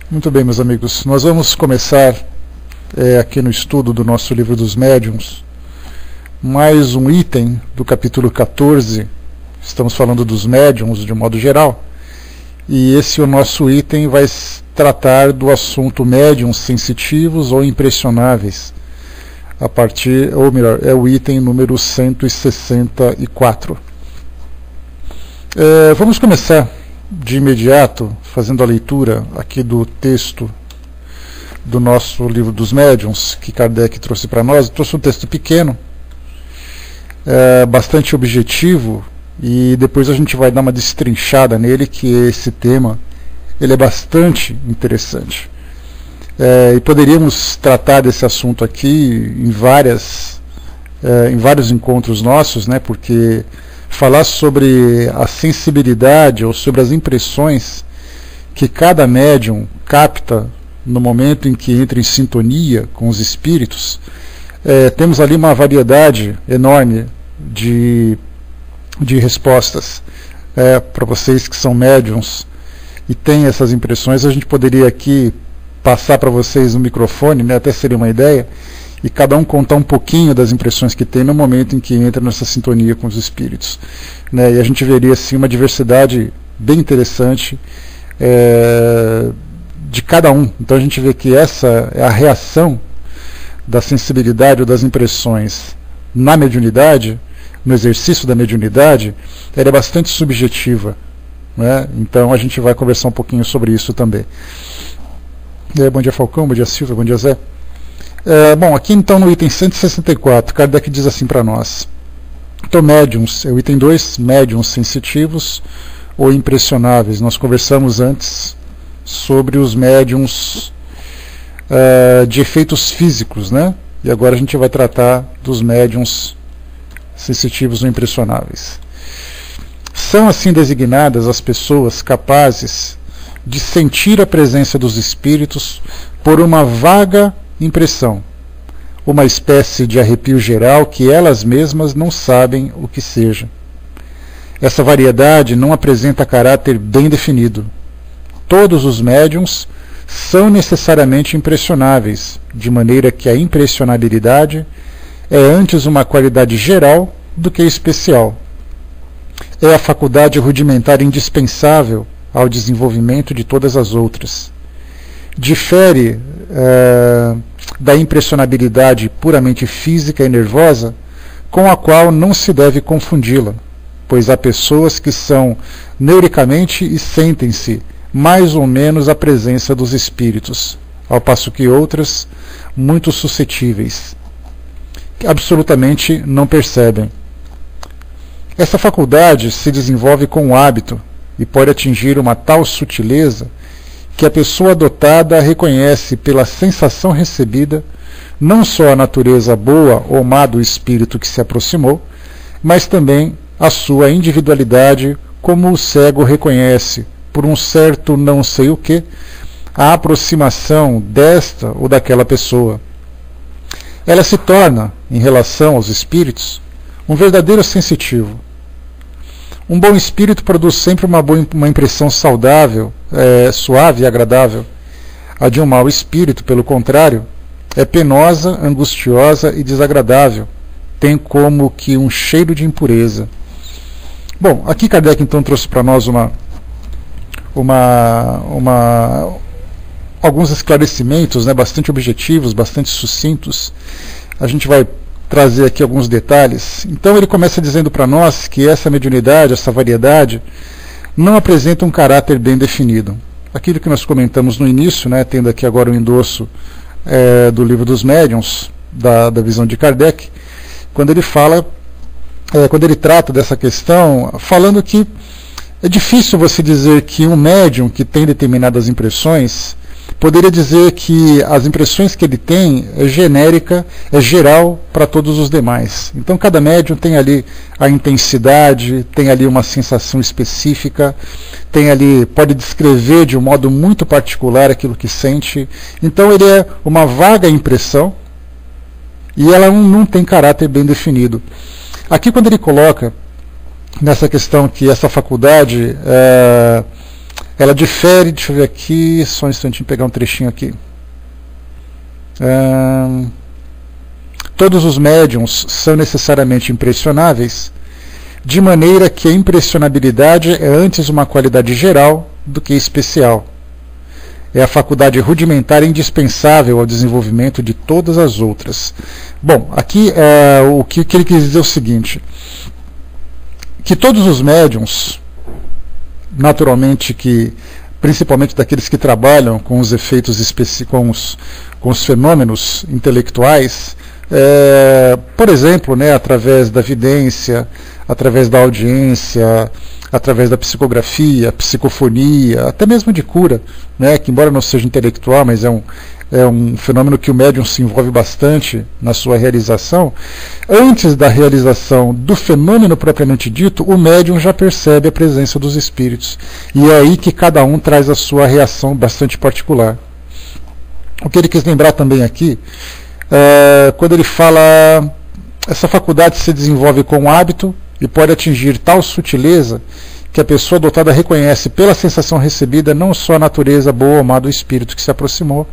Muito bem, meus amigos. Nós vamos começar aqui no estudo do nosso livro dos médiuns, mais um item do capítulo 14. Estamos falando dos médiuns de um modo geral, e esse o nosso item vai tratar do assunto médiuns sensitivos ou impressionáveis, a partir, ou melhor, é o item número 164. Vamos começar de imediato fazendo a leitura aqui do texto do nosso livro dos médiuns, que Kardec trouxe para nós. Trouxe um texto pequeno, bastante objetivo, e depois a gente vai dar uma destrinchada nele, que esse tema ele é bastante interessante. E poderíamos tratar desse assunto aqui em vários encontros nossos, né, porque falar sobre a sensibilidade ou sobre as impressões que cada médium capta no momento em que entra em sintonia com os espíritos, temos ali uma variedade enorme de respostas. Para vocês que são médiums e têm essas impressões, a gente poderia aqui passar para vocês no microfone, né, até seria uma ideia, e cada um contar um pouquinho das impressões que tem no momento em que entra nessa sintonia com os espíritos, né? E a gente veria assim uma diversidade bem interessante de cada um. Então a gente vê que essa é a reação da sensibilidade ou das impressões na mediunidade, no exercício da mediunidade, ela é bastante subjetiva, né? Então a gente vai conversar um pouquinho sobre isso também. Bom dia, Falcão, bom dia, Silvia, bom dia, Zé. Bom, aqui então no item 164, Kardec diz assim para nós. Então, médiums, é o item 2, médiums sensitivos ou impressionáveis. Nós conversamos antes sobre os médiums de efeitos físicos, né? E agora a gente vai tratar dos médiums sensitivos ou impressionáveis. São assim designadas as pessoas capazes de sentir a presença dos espíritos por uma vaga impressão, uma espécie de arrepio geral que elas mesmas não sabem o que seja. Essa variedade não apresenta caráter bem definido. Todos os médiums são necessariamente impressionáveis, de maneira que a impressionabilidade é antes uma qualidade geral do que especial. É a faculdade rudimentar indispensável ao desenvolvimento de todas as outras. Difere da impressionabilidade puramente física e nervosa, com a qual não se deve confundi-la, pois há pessoas que são neuricamente e sentem-se mais ou menos a presença dos espíritos, ao passo que outras, muito suscetíveis, absolutamente não percebem. Essa faculdade se desenvolve com o hábito e pode atingir uma tal sutileza que a pessoa dotada reconhece pela sensação recebida não só a natureza boa ou má do espírito que se aproximou, mas também a sua individualidade, como o cego reconhece, por um certo não sei o que, a aproximação desta ou daquela pessoa. Ela se torna, em relação aos espíritos, um verdadeiro sensitivo. Um bom espírito produz sempre uma impressão saudável, suave e agradável. A de um mau espírito, pelo contrário, é penosa, angustiosa e desagradável. Tem como que um cheiro de impureza. Bom, aqui Kardec então trouxe para nós alguns esclarecimentos, né, bastante objetivos, bastante sucintos. A gente vai trazer aqui alguns detalhes. Então ele começa dizendo para nós que essa mediunidade, essa variedade, não apresenta um caráter bem definido. Aquilo que nós comentamos no início, né, tendo aqui agora o endosso do livro dos médiuns, da visão de Kardec, quando ele fala, quando ele trata dessa questão, falando que é difícil você dizer que um médium que tem determinadas impressões poderia dizer que as impressões que ele tem é genérica, é geral para todos os demais. Então cada médium tem ali a intensidade, tem ali uma sensação específica, tem ali, pode descrever de um modo muito particular aquilo que sente. Então ele é uma vaga impressão e ela não tem caráter bem definido. Aqui quando ele coloca nessa questão que essa faculdade ela difere, deixa eu ver aqui, só um instantinho, pegar um trechinho aqui. Todos os médiums são necessariamente impressionáveis, de maneira que a impressionabilidade é antes uma qualidade geral do que especial. É a faculdade rudimentar indispensável ao desenvolvimento de todas as outras. Bom, aqui o que ele quis dizer é o seguinte, que todos os médiums, naturalmente, principalmente daqueles que trabalham com os efeitos com os fenômenos intelectuais, por exemplo, né, através da vidência, através da audiência, através da psicografia, psicofonia, até mesmo de cura, né, que embora não seja intelectual, mas é um fenômeno que o médium se envolve bastante na sua realização. Antes da realização do fenômeno propriamente dito, o médium já percebe a presença dos espíritos. E é aí que cada um traz a sua reação bastante particular. O que ele quis lembrar também aqui, quando ele fala, essa faculdade se desenvolve com o hábito e pode atingir tal sutileza que a pessoa dotada reconhece pela sensação recebida não só a natureza boa ou má do espírito que se aproximou,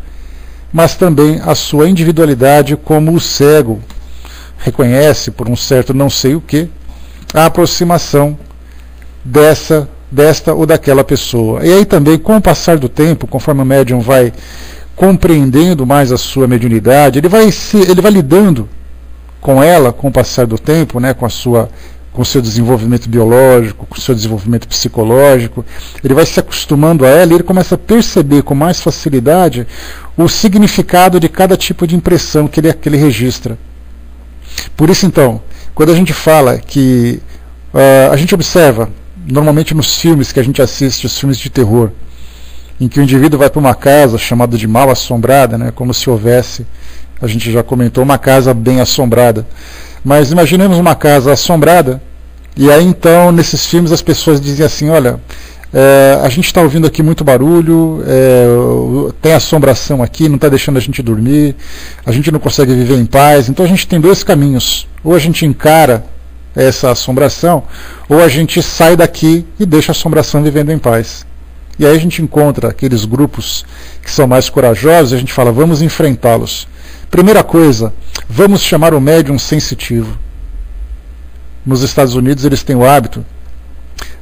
mas também a sua individualidade, como o cego reconhece, por um certo não sei o que, a aproximação desta ou daquela pessoa. E aí também, com o passar do tempo, conforme o médium vai compreendendo mais a sua mediunidade, ele vai lidando com ela, com o passar do tempo, né, com o seu desenvolvimento biológico, com o seu desenvolvimento psicológico, ele vai se acostumando a ela e ele começa a perceber com mais facilidade o significado de cada tipo de impressão que ele registra. Por isso, então, quando a gente fala que a gente observa, normalmente nos filmes que a gente assiste, os filmes de terror, em que o indivíduo vai para uma casa chamada de mal assombrada, né, como se houvesse, a gente já comentou, uma casa bem assombrada. Mas imaginemos uma casa assombrada, e aí então, nesses filmes, as pessoas dizem assim, olha, a gente está ouvindo aqui muito barulho, tem assombração aqui, não está deixando a gente dormir, a gente não consegue viver em paz, então a gente tem dois caminhos, ou a gente encara essa assombração, ou a gente sai daqui e deixa a assombração vivendo em paz. E aí a gente encontra aqueles grupos que são mais corajosos, e a gente fala, vamos enfrentá-los. Primeira coisa, vamos chamar o médium sensitivo. Nos Estados Unidos eles têm o hábito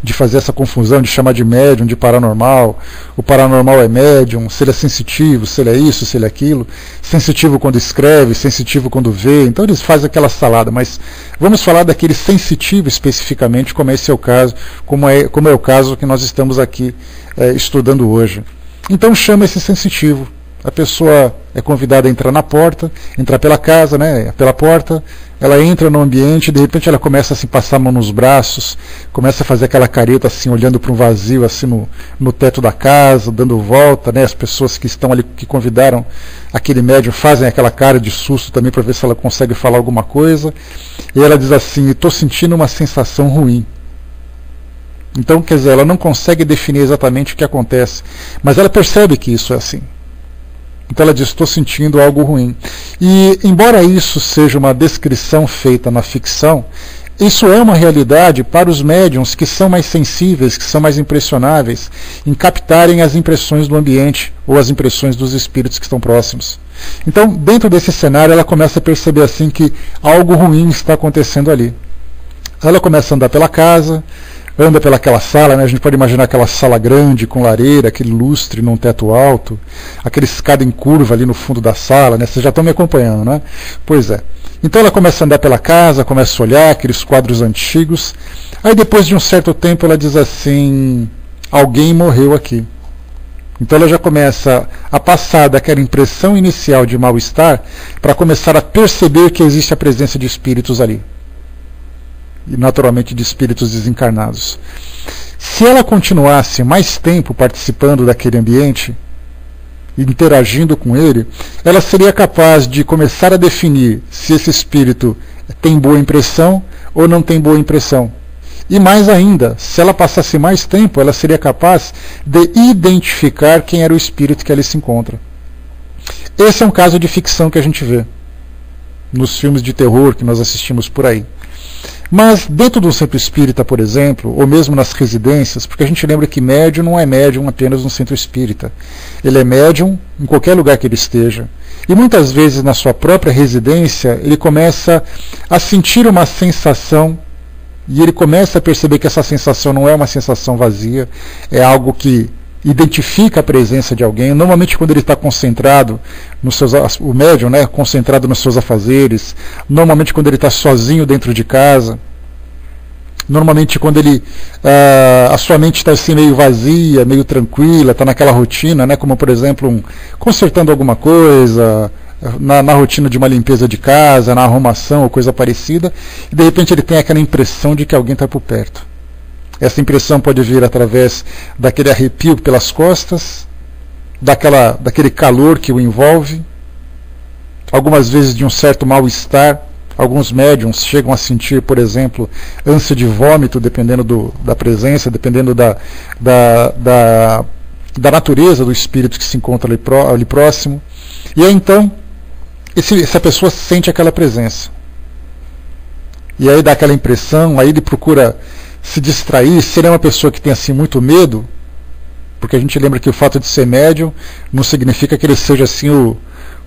de fazer essa confusão, de chamar de médium, de paranormal. O paranormal é médium, se ele é sensitivo, se ele é isso, se ele é aquilo. Sensitivo quando escreve, sensitivo quando vê. Então eles fazem aquela salada, mas vamos falar daquele sensitivo especificamente, como esse é o caso, como é o caso que nós estamos aqui estudando hoje. Então chama esse sensitivo. A pessoa é convidada a entrar pela casa, né, pela porta, ela entra no ambiente, de repente ela começa a se passar a mão nos braços, começa a fazer aquela careta assim, olhando para um vazio assim no teto da casa, dando volta, né, as pessoas que estão ali, que convidaram aquele médium, fazem aquela cara de susto também para ver se ela consegue falar alguma coisa, e ela diz assim, estou sentindo uma sensação ruim. Então, quer dizer, ela não consegue definir exatamente o que acontece, mas ela percebe que isso é assim. Então ela diz, estou sentindo algo ruim. E embora isso seja uma descrição feita na ficção, isso é uma realidade para os médiums que são mais sensíveis, que são mais impressionáveis, em captarem as impressões do ambiente ou as impressões dos espíritos que estão próximos. Então, dentro desse cenário, ela começa a perceber assim que algo ruim está acontecendo ali. Ela começa a andar pela casa, anda pelaquela sala, né? A gente pode imaginar aquela sala grande, com lareira, aquele lustre num teto alto, aquele escada em curva ali no fundo da sala, né? Vocês já estão me acompanhando, né? Pois é. Então ela começa a andar pela casa, começa a olhar aqueles quadros antigos, aí depois de um certo tempo ela diz assim, alguém morreu aqui. Então ela já começa a passar daquela impressão inicial de mal-estar para começar a perceber que existe a presença de espíritos ali. E naturalmente de espíritos desencarnados. Se ela continuasse mais tempo participando daquele ambiente, interagindo com ele, ela seria capaz de começar a definir se esse espírito tem boa impressão ou não tem boa impressão. E mais ainda, se ela passasse mais tempo, ela seria capaz de identificar quem era o espírito que ali se encontra. Esse é um caso de ficção que a gente vê nos filmes de terror que nós assistimos por aí. Mas dentro do centro espírita, por exemplo, ou mesmo nas residências, porque a gente lembra que médium não é médium apenas no centro espírita. Ele é médium em qualquer lugar que ele esteja. E muitas vezes na sua própria residência, ele começa a sentir uma sensação, e ele começa a perceber que essa sensação não é uma sensação vazia, é algo que identifica a presença de alguém. Normalmente quando ele está concentrado nos seus, o médium, né, concentrado nos seus afazeres, normalmente quando ele está sozinho dentro de casa, normalmente quando ele a sua mente está assim meio vazia, meio tranquila, está naquela rotina, né, como por exemplo consertando alguma coisa, na rotina de uma limpeza de casa, na arrumação ou coisa parecida, e de repente ele tem aquela impressão de que alguém está por perto. Essa impressão pode vir através daquele arrepio pelas costas, daquele calor que o envolve, algumas vezes de um certo mal-estar. Alguns médiums chegam a sentir, por exemplo, ânsia de vômito, dependendo da presença, dependendo da natureza do espírito que se encontra ali próximo. E aí então, essa pessoa sente aquela presença. E aí dá aquela impressão, aí ele procura se distrair. Se ele é uma pessoa que tem assim muito medo, porque a gente lembra que o fato de ser médium não significa que ele seja assim o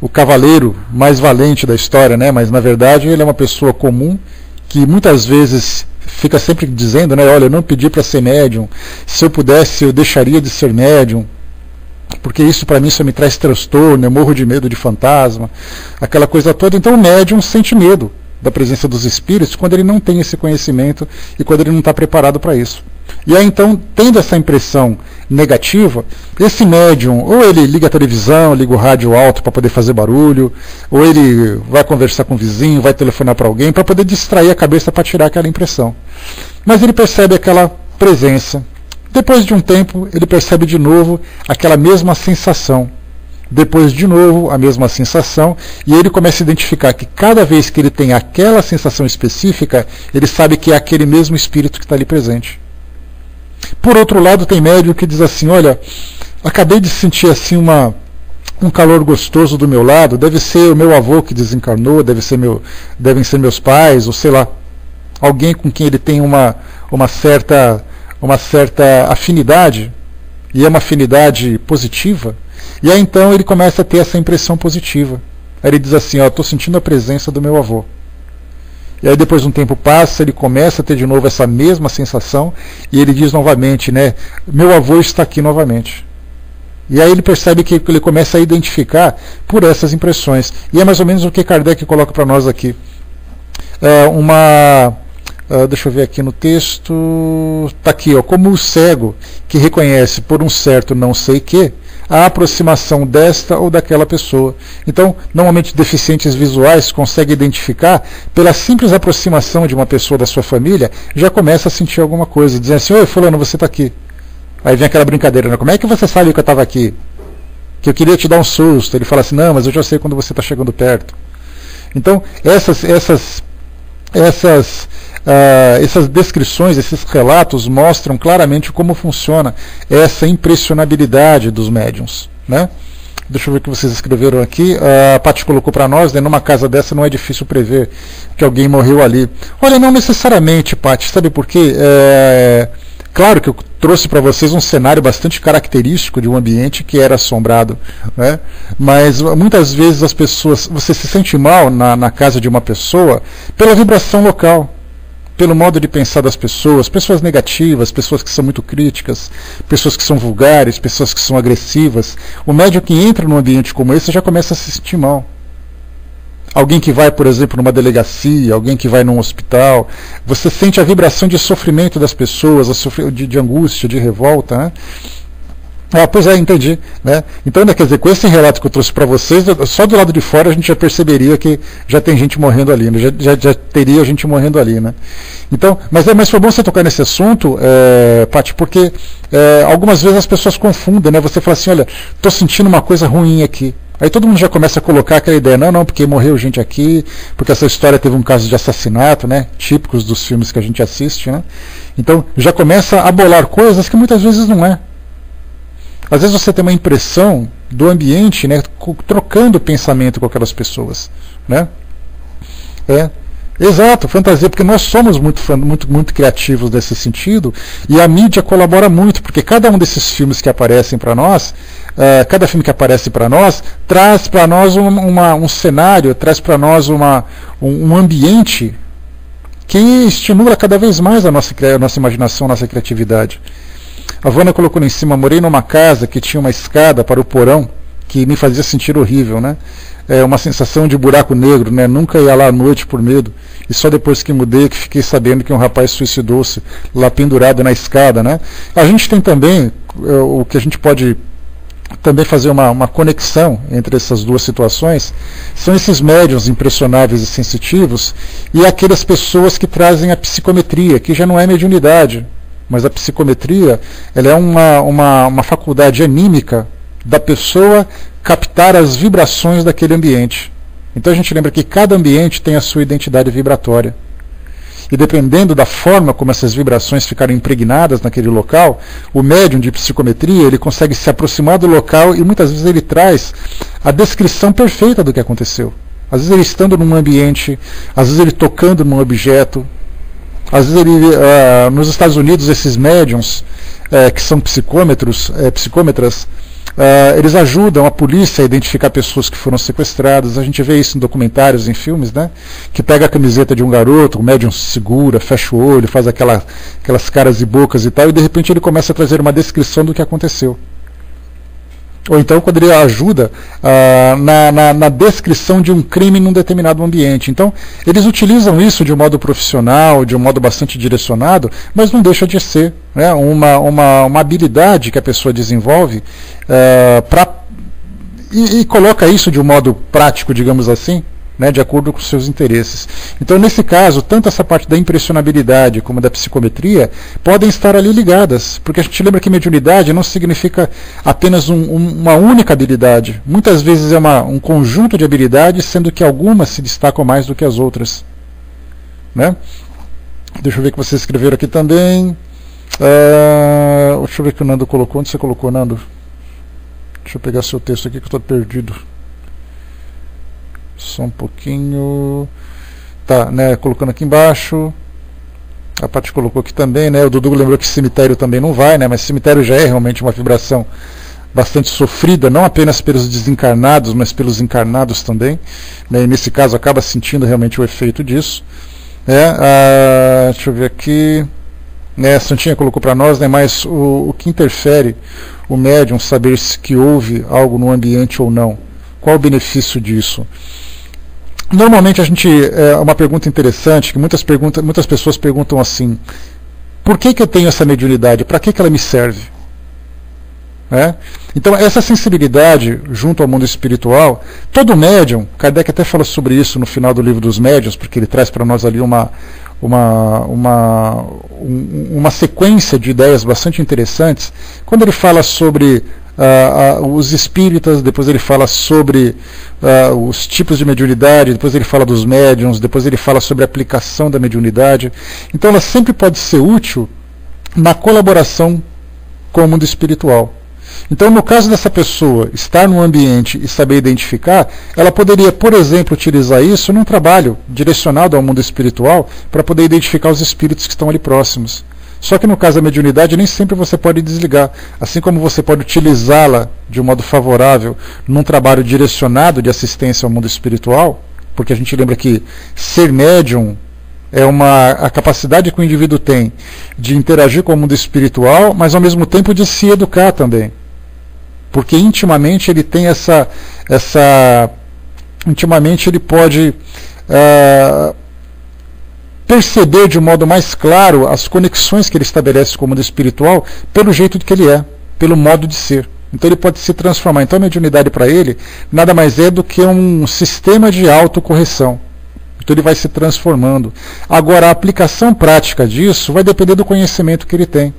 cavaleiro mais valente da história, né? Mas na verdade ele é uma pessoa comum que muitas vezes fica sempre dizendo, né, olha, eu não pedi para ser médium, se eu pudesse eu deixaria de ser médium, porque isso para mim só me traz transtorno, eu morro de medo de fantasma, aquela coisa toda. Então o médium sente medo da presença dos espíritos quando ele não tem esse conhecimento e quando ele não está preparado para isso. E aí então, tendo essa impressão negativa, esse médium, ou ele liga a televisão, liga o rádio alto para poder fazer barulho, ou ele vai conversar com o vizinho, vai telefonar para alguém para poder distrair a cabeça para tirar aquela impressão. Mas ele percebe aquela presença. Depois de um tempo, ele percebe de novo aquela mesma sensação. Depois de novo a mesma sensação, e ele começa a identificar que cada vez que ele tem aquela sensação específica, ele sabe que é aquele mesmo espírito que está ali presente. Por outro lado, tem médium que diz assim, olha, acabei de sentir assim um calor gostoso do meu lado, deve ser o meu avô que desencarnou, devem ser meus pais, ou sei lá, alguém com quem ele tem uma certa afinidade, e é uma afinidade positiva. E aí então ele começa a ter essa impressão positiva. Aí ele diz assim, estou sentindo a presença do meu avô. E aí depois de um tempo passa, ele começa a ter de novo essa mesma sensação, e ele diz novamente, né, meu avô está aqui novamente. E aí ele percebe que ele começa a identificar por essas impressões. E é mais ou menos o que Kardec coloca para nós aqui. Deixa eu ver aqui no texto, está aqui, como o cego que reconhece por um certo não sei que a aproximação desta ou daquela pessoa. Então, normalmente deficientes visuais conseguem identificar, pela simples aproximação de uma pessoa da sua família, já começa a sentir alguma coisa, dizendo assim, oi fulano, você está aqui. Aí vem aquela brincadeira, né? Como é que você sabe que eu estava aqui? Que eu queria te dar um susto. Ele fala assim, não, mas eu já sei quando você está chegando perto. Então, essas descrições, esses relatos mostram claramente como funciona essa impressionabilidade dos médiuns, né? Deixa eu ver o que vocês escreveram aqui. A Paty colocou para nós, né, numa casa dessa não é difícil prever que alguém morreu ali. Olha, não necessariamente, Paty, sabe por quê? Claro que eu trouxe para vocês um cenário bastante característico de um ambiente que era assombrado, né? Mas muitas vezes as pessoas, você se sente mal na casa de uma pessoa pela vibração local, pelo modo de pensar das pessoas negativas, pessoas que são muito críticas, pessoas que são vulgares, pessoas que são agressivas. O médium que entra num ambiente como esse já começa a se sentir mal. Alguém que vai, por exemplo, numa delegacia, alguém que vai num hospital, você sente a vibração de sofrimento das pessoas, de angústia, de revolta, né? Pois é, entendi, né? Então, quer dizer, com esse relato que eu trouxe para vocês, só do lado de fora a gente já perceberia que já tem gente morrendo ali, né? já teria gente morrendo ali, né? Então, mas foi bom você tocar nesse assunto, Paty, porque algumas vezes as pessoas confundem, né? Você fala assim, olha, estou sentindo uma coisa ruim aqui. Aí todo mundo já começa a colocar aquela ideia, não, porque morreu gente aqui, porque essa história teve um caso de assassinato, né? Típicos dos filmes que a gente assiste, né? Então, já começa a bolar coisas que muitas vezes não é. Às vezes você tem uma impressão do ambiente, né, trocando pensamento com aquelas pessoas, né? Exato, fantasia, porque nós somos muito criativos nesse sentido, e a mídia colabora muito, porque cada um desses filmes que aparecem para nós, cada filme que aparece para nós, traz para nós um cenário, traz para nós um ambiente que estimula cada vez mais a nossa imaginação, a nossa criatividade. A Vânia colocou lá em cima: morei numa casa que tinha uma escada para o porão, que me fazia sentir horrível, né? Uma sensação de buraco negro, né? Nunca ia lá à noite por medo, e só depois que mudei que fiquei sabendo que um rapaz suicidou-se lá pendurado na escada, né? A gente tem também o que a gente pode também fazer uma conexão entre essas duas situações, são esses médiuns impressionáveis e sensitivos e aquelas pessoas que trazem a psicometria, que já não é mediunidade, mas a psicometria, ela é uma faculdade anímica da pessoa captar as vibrações daquele ambiente. Então a gente lembra que cada ambiente tem a sua identidade vibratória. E dependendo da forma como essas vibrações ficaram impregnadas naquele local, o médium de psicometria, ele consegue se aproximar do local e muitas vezes ele traz a descrição perfeita do que aconteceu. Às vezes ele estando num ambiente, às vezes ele tocando num objeto, às vezes ele, nos Estados Unidos, esses médiums que são psicômetras, eles ajudam a polícia a identificar pessoas que foram sequestradas. A gente vê isso em documentários, em filmes, né? Que pega a camiseta de um garoto, o médium se segura, fecha o olho, faz aquelas caras e bocas e tal, e de repente ele começa a trazer uma descrição do que aconteceu. Ou então quando ele ajuda na descrição de um crime num determinado ambiente. Então, eles utilizam isso de um modo profissional, de um modo bastante direcionado, mas não deixa de ser, né, uma habilidade que a pessoa desenvolve e coloca isso de um modo prático, digamos assim, né, de acordo com os seus interesses. Então, nesse caso, tanto essa parte da impressionabilidade como da psicometria podem estar ali ligadas, porque a gente lembra que mediunidade não significa apenas uma única habilidade. Muitas vezes é um conjunto de habilidades, sendo que algumas se destacam mais do que as outras. Né? Deixa eu ver o que vocês escreveram aqui também. Deixa eu ver o que o Nando colocou. Onde você colocou, Nando? Deixa eu pegar seu texto aqui que eu estou perdido. Só um pouquinho. Tá, né? Colocando aqui embaixo. A Paty colocou aqui também, né? O Dudu lembrou que cemitério também não vai, né? Mas cemitério já é realmente uma vibração bastante sofrida, não apenas pelos desencarnados, mas pelos encarnados também, né? E nesse caso acaba sentindo realmente o efeito disso. Deixa eu ver aqui. A Santinha colocou para nós, né? Mas o que interfere o médium saber se que houve algo no ambiente ou não? Qual o benefício disso? Normalmente uma pergunta interessante, que muitas pessoas perguntam assim: por que eu tenho essa mediunidade? Para que ela me serve? Então essa sensibilidade junto ao mundo espiritual, todo médium, Kardec até fala sobre isso no final do livro dos médiuns, porque ele traz para nós ali uma sequência de ideias bastante interessantes, quando ele fala sobre os espíritas, depois ele fala sobre os tipos de mediunidade, depois ele fala dos médiuns, depois ele fala sobre a aplicação da mediunidade. Então ela sempre pode ser útil na colaboração com o mundo espiritual. Então, no caso dessa pessoa estar no ambiente e saber identificar, ela poderia, por exemplo, utilizar isso num trabalho direcionado ao mundo espiritual para poder identificar os espíritos que estão ali próximos. Só que no caso da mediunidade nem sempre você pode desligar, assim como você pode utilizá-la de um modo favorável num trabalho direcionado de assistência ao mundo espiritual, porque a gente lembra que ser médium é a capacidade que o indivíduo tem de interagir com o mundo espiritual, mas ao mesmo tempo de se educar também. Porque intimamente ele tem intimamente ele pode perceber de um modo mais claro as conexões que ele estabelece com o mundo espiritual pelo jeito que ele é, pelo modo de ser. Então ele pode se transformar. Então a mediunidade para ele nada mais é do que um sistema de autocorreção. Então ele vai se transformando. Agora a aplicação prática disso vai depender do conhecimento que ele tem.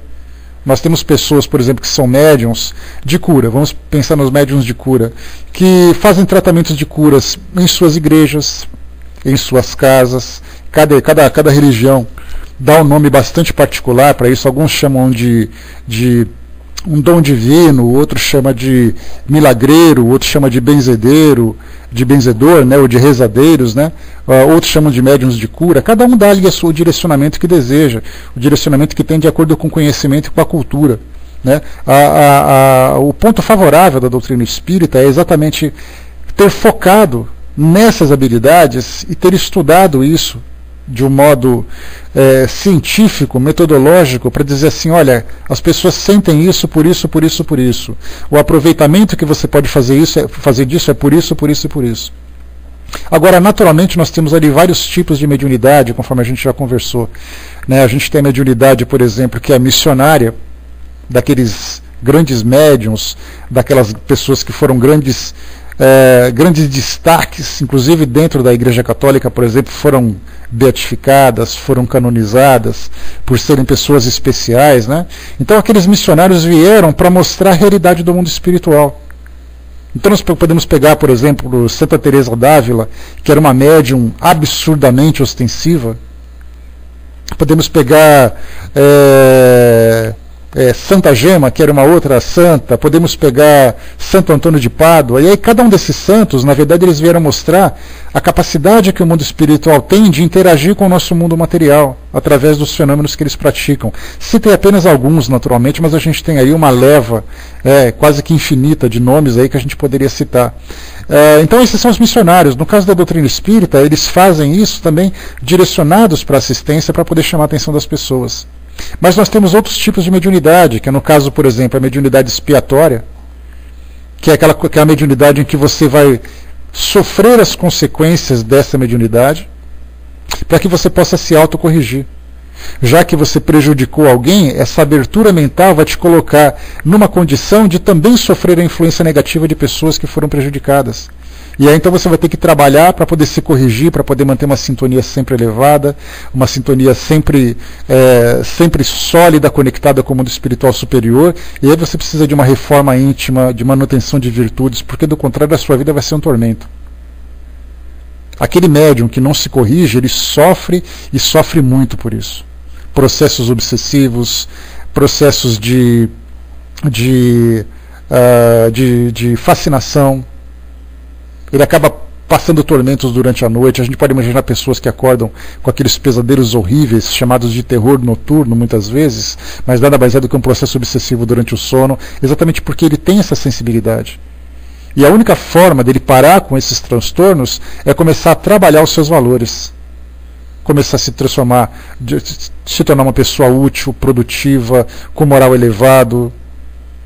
Nós temos pessoas, por exemplo, que são médiums de cura, vamos pensar nos médiums de cura, que fazem tratamentos de curas em suas igrejas, em suas casas. Cada religião dá um nome bastante particular para isso. Alguns chamam de um dom divino, o outro chama de milagreiro, o outro chama de benzedeiro, de benzedor, né, ou de rezadeiros, né, outros chamam de médiuns de cura. Cada um dá ali o direcionamento que deseja, o direcionamento que tem de acordo com o conhecimento e com a cultura. Né. O ponto favorável da doutrina espírita é exatamente ter focado nessas habilidades e ter estudado isso de um modo científico, metodológico, para dizer assim, olha, as pessoas sentem isso, por isso, por isso, por isso. O aproveitamento que você pode fazer disso é por isso, por isso e por isso. Agora, naturalmente, nós temos ali vários tipos de mediunidade, conforme a gente já conversou. Né? A gente tem a mediunidade, por exemplo, que é missionária, daqueles grandes médiuns, daquelas pessoas que foram grandes destaques, inclusive dentro da Igreja Católica, por exemplo, foram beatificadas, foram canonizadas por serem pessoas especiais, né? Então aqueles missionários vieram para mostrar a realidade do mundo espiritual. Então nós podemos pegar, por exemplo, Santa Teresa d'Ávila, que era uma médium absurdamente ostensiva. Podemos pegar Santa Gema, que era uma outra santa. Podemos pegar Santo Antônio de Pádua. E aí cada um desses santos, na verdade, eles vieram mostrar a capacidade que o mundo espiritual tem de interagir com o nosso mundo material, através dos fenômenos que eles praticam. Citei apenas alguns, naturalmente, mas a gente tem aí uma leva quase que infinita de nomes aí que a gente poderia citar. Então esses são os missionários. No caso da doutrina espírita, eles fazem isso também direcionados para assistência, para poder chamar a atenção das pessoas. Mas nós temos outros tipos de mediunidade, que é no caso, por exemplo, a mediunidade expiatória, que é a mediunidade em que você vai sofrer as consequências dessa mediunidade, para que você possa se autocorrigir. Já que você prejudicou alguém, essa abertura mental vai te colocar numa condição de também sofrer a influência negativa de pessoas que foram prejudicadas. E aí então você vai ter que trabalhar para poder se corrigir, para poder manter uma sintonia sempre elevada, uma sintonia sempre sólida, conectada com o mundo espiritual superior. E aí você precisa de uma reforma íntima, de manutenção de virtudes, porque do contrário a sua vida vai ser um tormento. Aquele médium que não se corrige, ele sofre e sofre muito por isso. Processos obsessivos, processos de fascinação. Ele acaba passando tormentos durante a noite. A gente pode imaginar pessoas que acordam com aqueles pesadelos horríveis, chamados de terror noturno, muitas vezes, mas nada mais é do que um processo obsessivo durante o sono, exatamente porque ele tem essa sensibilidade. E a única forma dele parar com esses transtornos é começar a trabalhar os seus valores. Começar a se transformar, se tornar uma pessoa útil, produtiva, com moral elevado,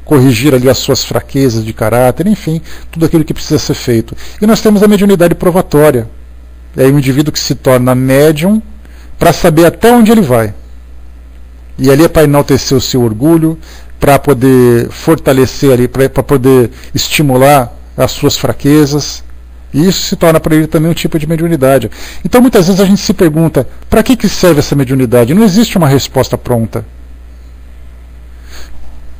corrigir ali as suas fraquezas de caráter, enfim, tudo aquilo que precisa ser feito. E nós temos a mediunidade provatória. É um indivíduo que se torna médium para saber até onde ele vai. E ali é para enaltecer o seu orgulho, para poder fortalecer ali, para poder estimular as suas fraquezas. E isso se torna para ele também um tipo de mediunidade. Então muitas vezes a gente se pergunta, para que serve essa mediunidade? Não existe uma resposta pronta.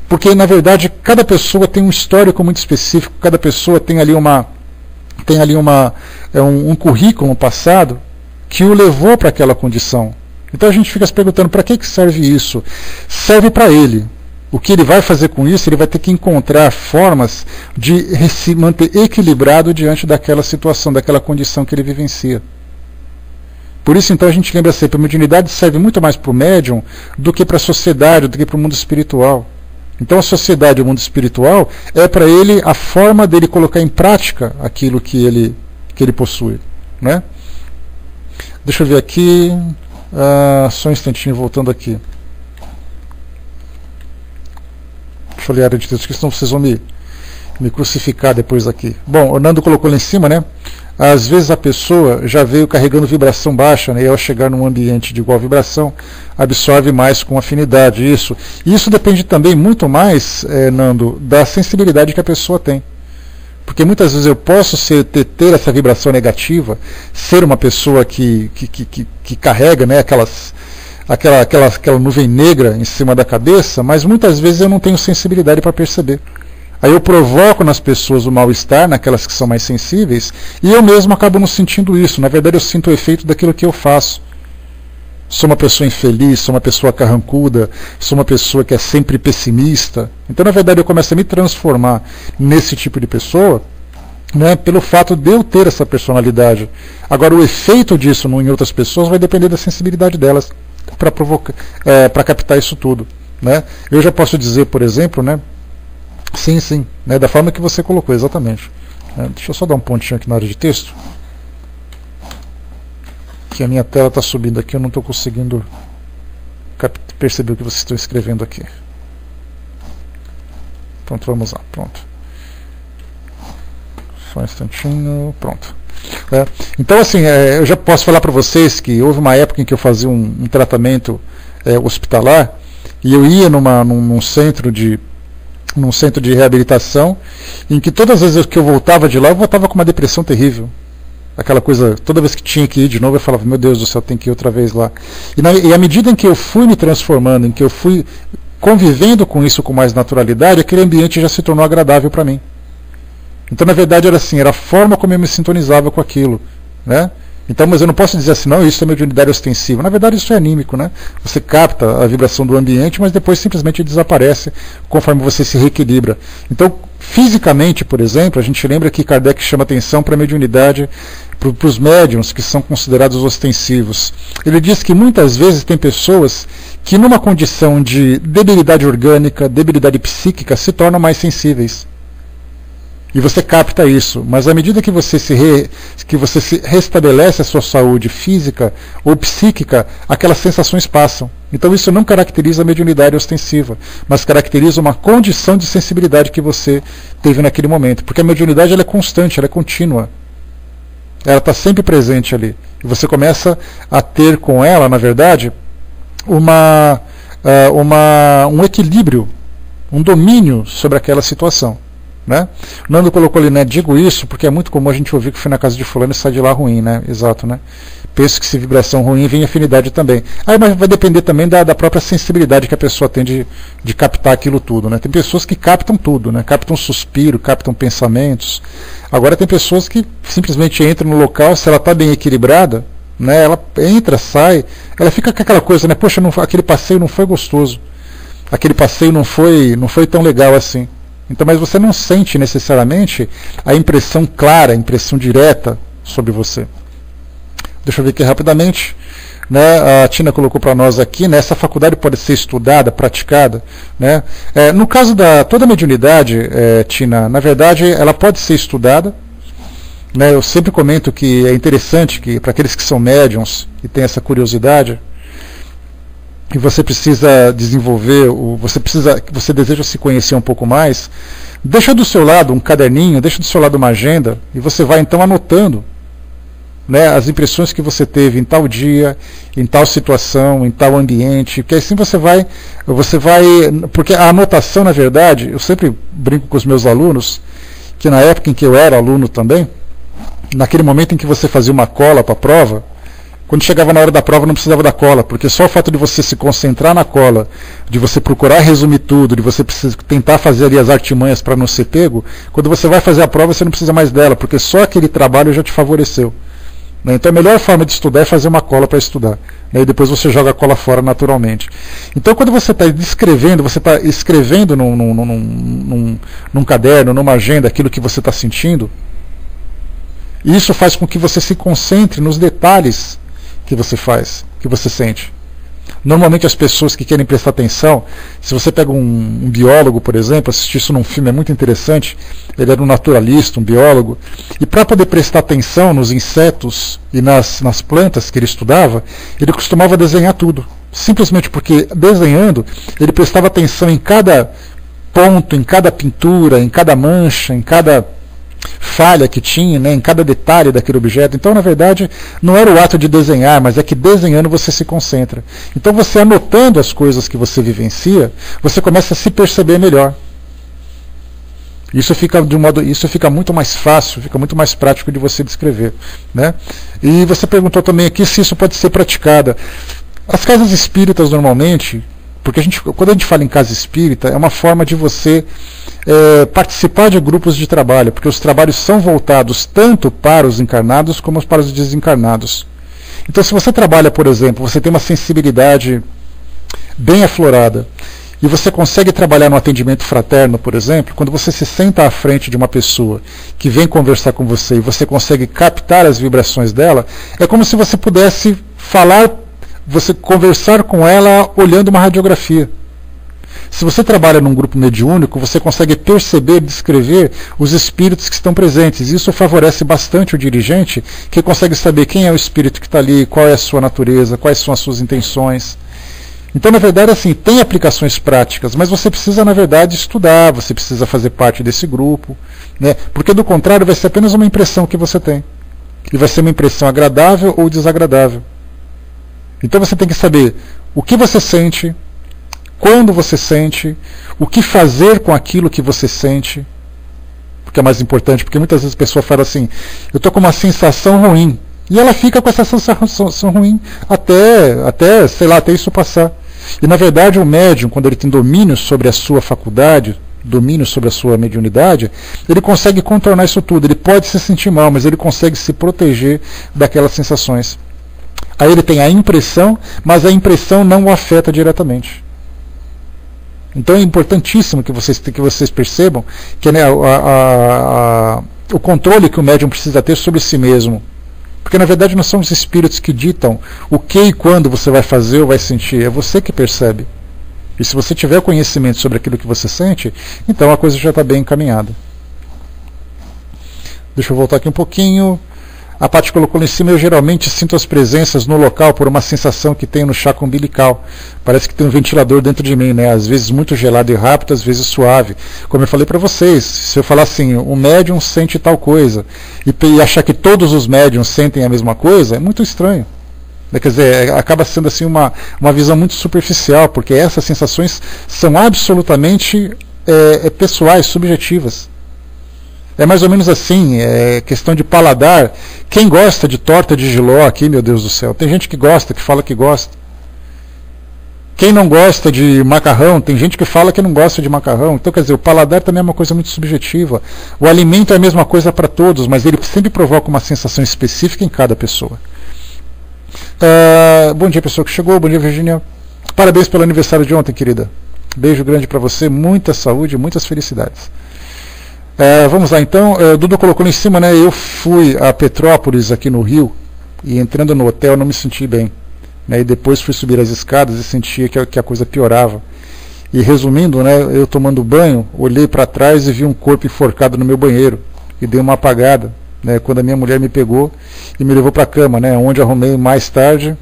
Porque, na verdade, cada pessoa tem um histórico muito específico, cada pessoa tem ali um currículo passado que o levou para aquela condição. Então a gente fica se perguntando, para que serve isso? Serve para ele. O que ele vai fazer com isso? Ele vai ter que encontrar formas de se manter equilibrado diante daquela situação, daquela condição que ele vivencia. Por isso, então, a gente lembra sempre, a mediunidade serve muito mais para o médium do que para a sociedade, do que para o mundo espiritual. Então a sociedade, o mundo espiritual, é para ele a forma dele colocar em prática aquilo que ele possui. Né? Deixa eu ver aqui, só um instantinho, voltando aqui. Deixa eu ler a área de texto, porque senão vocês vão me crucificar depois aqui. Bom, o Nando colocou lá em cima, né? Às vezes a pessoa já veio carregando vibração baixa, né, e ao chegar num ambiente de igual vibração, absorve mais com afinidade. Isso depende também muito mais, Nando, da sensibilidade que a pessoa tem. Porque muitas vezes eu posso ter essa vibração negativa, ser uma pessoa que carrega, né, aquela nuvem negra em cima da cabeça, mas muitas vezes eu não tenho sensibilidade para perceber. Aí eu provoco nas pessoas o mal-estar, naquelas que são mais sensíveis, e eu mesmo acabo não sentindo isso. Na verdade, eu sinto o efeito daquilo que eu faço. sou uma pessoa infeliz, sou uma pessoa carrancuda, sou uma pessoa que é sempre pessimista. Então, na verdade, eu começo a me transformar nesse tipo de pessoa, né, pelo fato de eu ter essa personalidade. Agora, o efeito disso em outras pessoas vai depender da sensibilidade delas para provocar, para captar isso tudo, né? Eu já posso dizer, por exemplo, né, sim, né, da forma que você colocou, exatamente. Deixa eu só dar um pontinho aqui na área de texto, que a minha tela está subindo aqui, eu não estou conseguindo perceber o que vocês estão escrevendo aqui. Pronto, vamos lá, pronto. Só um instantinho, pronto. Então, assim, eu já posso falar para vocês que houve uma época em que eu fazia um tratamento hospitalar, e eu ia num centro de reabilitação, em que todas as vezes que eu voltava de lá, eu voltava com uma depressão terrível. Aquela coisa, toda vez que tinha que ir de novo, eu falava, meu Deus do céu, tem que ir outra vez lá. E à medida em que eu fui me transformando, em que eu fui convivendo com isso com mais naturalidade, aquele ambiente já se tornou agradável para mim. Então, na verdade, era assim, era a forma como eu me sintonizava com aquilo, né? Então, mas eu não posso dizer assim, não, isso é mediunidade ostensiva. Na verdade, isso é anímico, né? Você capta a vibração do ambiente, mas depois simplesmente desaparece conforme você se reequilibra. Então, fisicamente, por exemplo, a gente lembra que Kardec chama atenção para a mediunidade, para os médiuns que são considerados ostensivos. Ele diz que muitas vezes tem pessoas que numa condição de debilidade orgânica, debilidade psíquica, se tornam mais sensíveis. E você capta isso, mas à medida que você se restabelece a sua saúde física ou psíquica, aquelas sensações passam. Então isso não caracteriza a mediunidade ostensiva, mas caracteriza uma condição de sensibilidade que você teve naquele momento. Porque a mediunidade ela é constante, ela é contínua. Ela está sempre presente ali. E você começa a ter com ela, na verdade, um equilíbrio, um domínio sobre aquela situação. Né? O Nando colocou ali, né? Digo isso porque é muito comum a gente ouvir que fui na casa de fulano e sai de lá ruim, né? Exato, né? Penso que se vibração ruim vem afinidade também. Aí, mas vai depender também da própria sensibilidade que a pessoa tem de captar aquilo tudo, né? Tem pessoas que captam tudo, né? Captam suspiro, captam pensamentos. Agora tem pessoas que simplesmente entram no local, se ela está bem equilibrada, né? Ela entra, sai, ela fica com aquela coisa, né? Poxa, aquele passeio não foi gostoso. Aquele passeio não foi tão legal assim. Então, mas você não sente necessariamente a impressão clara, a impressão direta sobre você. Deixa eu ver aqui rapidamente. Né, a Tina colocou para nós aqui, né, essa faculdade pode ser estudada, praticada. Né? No caso da toda a mediunidade, Tina, na verdade, ela pode ser estudada. Né, eu sempre comento que é interessante que para aqueles que são médiums e têm essa curiosidade, e você precisa desenvolver, você deseja se conhecer um pouco mais, deixa do seu lado um caderninho, deixa do seu lado uma agenda, e você vai então anotando, né, as impressões que você teve em tal dia, em tal situação, em tal ambiente, porque assim você vai, porque a anotação, na verdade, eu sempre brinco com os meus alunos, que na época em que eu era aluno também, naquele momento em que você fazia uma cola para a prova, quando chegava na hora da prova não precisava da cola, porque só o fato de você se concentrar na cola, de você procurar resumir tudo, de você tentar fazer ali as artimanhas para não ser pego, quando você vai fazer a prova você não precisa mais dela, porque só aquele trabalho já te favoreceu. Né? Então a melhor forma de estudar é fazer uma cola para estudar. Né? E depois você joga a cola fora naturalmente. Então quando você está escrevendo, você está escrevendo num caderno, numa agenda, aquilo que você está sentindo, e isso faz com que você se concentre nos detalhes que você faz, que você sente. Normalmente as pessoas que querem prestar atenção, se você pega um biólogo, por exemplo, assistir isso num filme é muito interessante, ele era um naturalista, um biólogo, e para poder prestar atenção nos insetos e nas plantas que ele estudava, ele costumava desenhar tudo. Simplesmente porque desenhando, ele prestava atenção em cada ponto, em cada pintura, em cada mancha, em cada falha que tinha, né, em cada detalhe daquele objeto. Então, na verdade, não era o ato de desenhar, mas é que desenhando você se concentra. Então, você anotando as coisas que você vivencia, você começa a se perceber melhor. Isso fica muito mais fácil, fica muito mais prático de você descrever. Né? E você perguntou também aqui se isso pode ser praticado. As casas espíritas, normalmente, porque quando a gente fala em casa espírita, é uma forma de você participar de grupos de trabalho, porque os trabalhos são voltados tanto para os encarnados como para os desencarnados. Então, se você trabalha, por exemplo, você tem uma sensibilidade bem aflorada, e você consegue trabalhar no atendimento fraterno, por exemplo, quando você se senta à frente de uma pessoa que vem conversar com você e você consegue captar as vibrações dela, é como se você pudesse falar, você conversar com ela olhando uma radiografia. Se você trabalha num grupo mediúnico, você consegue perceber, descrever os espíritos que estão presentes. Isso favorece bastante o dirigente, que consegue saber quem é o espírito que está ali, qual é a sua natureza, quais são as suas intenções. Então, na verdade, assim, tem aplicações práticas, mas você precisa, na verdade, estudar, você precisa fazer parte desse grupo, né? Porque, do contrário, vai ser apenas uma impressão que você tem. E vai ser uma impressão agradável ou desagradável. Então, você tem que saber o que você sente, quando você sente, o que fazer com aquilo que você sente, porque é mais importante, porque muitas vezes a pessoa fala assim, eu estou com uma sensação ruim, e ela fica com essa sensação ruim até, sei lá, até isso passar. E na verdade o médium, quando ele tem domínio sobre a sua faculdade, domínio sobre a sua mediunidade, ele consegue contornar isso tudo. Ele pode se sentir mal, mas ele consegue se proteger daquelas sensações. Aí ele tem a impressão, mas a impressão não o afeta diretamente. Então é importantíssimo que vocês percebam que, né, o controle que o médium precisa ter sobre si mesmo. Porque na verdade não são os espíritos que ditam o que e quando você vai fazer ou vai sentir, é você que percebe. E se você tiver conhecimento sobre aquilo que você sente, então a coisa já está bem encaminhada. Deixa eu voltar aqui um pouquinho. A Paty colocou lá em cima, eu geralmente sinto as presenças no local por uma sensação que tenho no chakra umbilical. Parece que tem um ventilador dentro de mim, né? Às vezes muito gelado e rápido, às vezes suave. Como eu falei para vocês, se eu falar assim, o médium sente tal coisa, e achar que todos os médiums sentem a mesma coisa, é muito estranho. Quer dizer, acaba sendo assim uma visão muito superficial, porque essas sensações são absolutamente pessoais, subjetivas. É mais ou menos assim, é questão de paladar. Quem gosta de torta de jiló aqui, meu Deus do céu? Tem gente que gosta, que fala que gosta. Quem não gosta de macarrão, tem gente que fala que não gosta de macarrão. Então, quer dizer, o paladar também é uma coisa muito subjetiva. O alimento é a mesma coisa para todos, mas ele sempre provoca uma sensação específica em cada pessoa. Bom dia, pessoa que chegou. Bom dia, Virginia. Parabéns pelo aniversário de ontem, querida. Beijo grande para você, muita saúde, muitas felicidades. Vamos lá então, Dudu colocou lá em cima, né? Eu fui a Petrópolis aqui no Rio e entrando no hotel não me senti bem, né? E depois fui subir as escadas e sentia que a coisa piorava. E resumindo, né, eu tomando banho, olhei para trás e vi um corpo enforcado no meu banheiro e dei uma apagada, né? Quando a minha mulher me pegou e me levou para a cama, né? Onde arrumei mais tarde,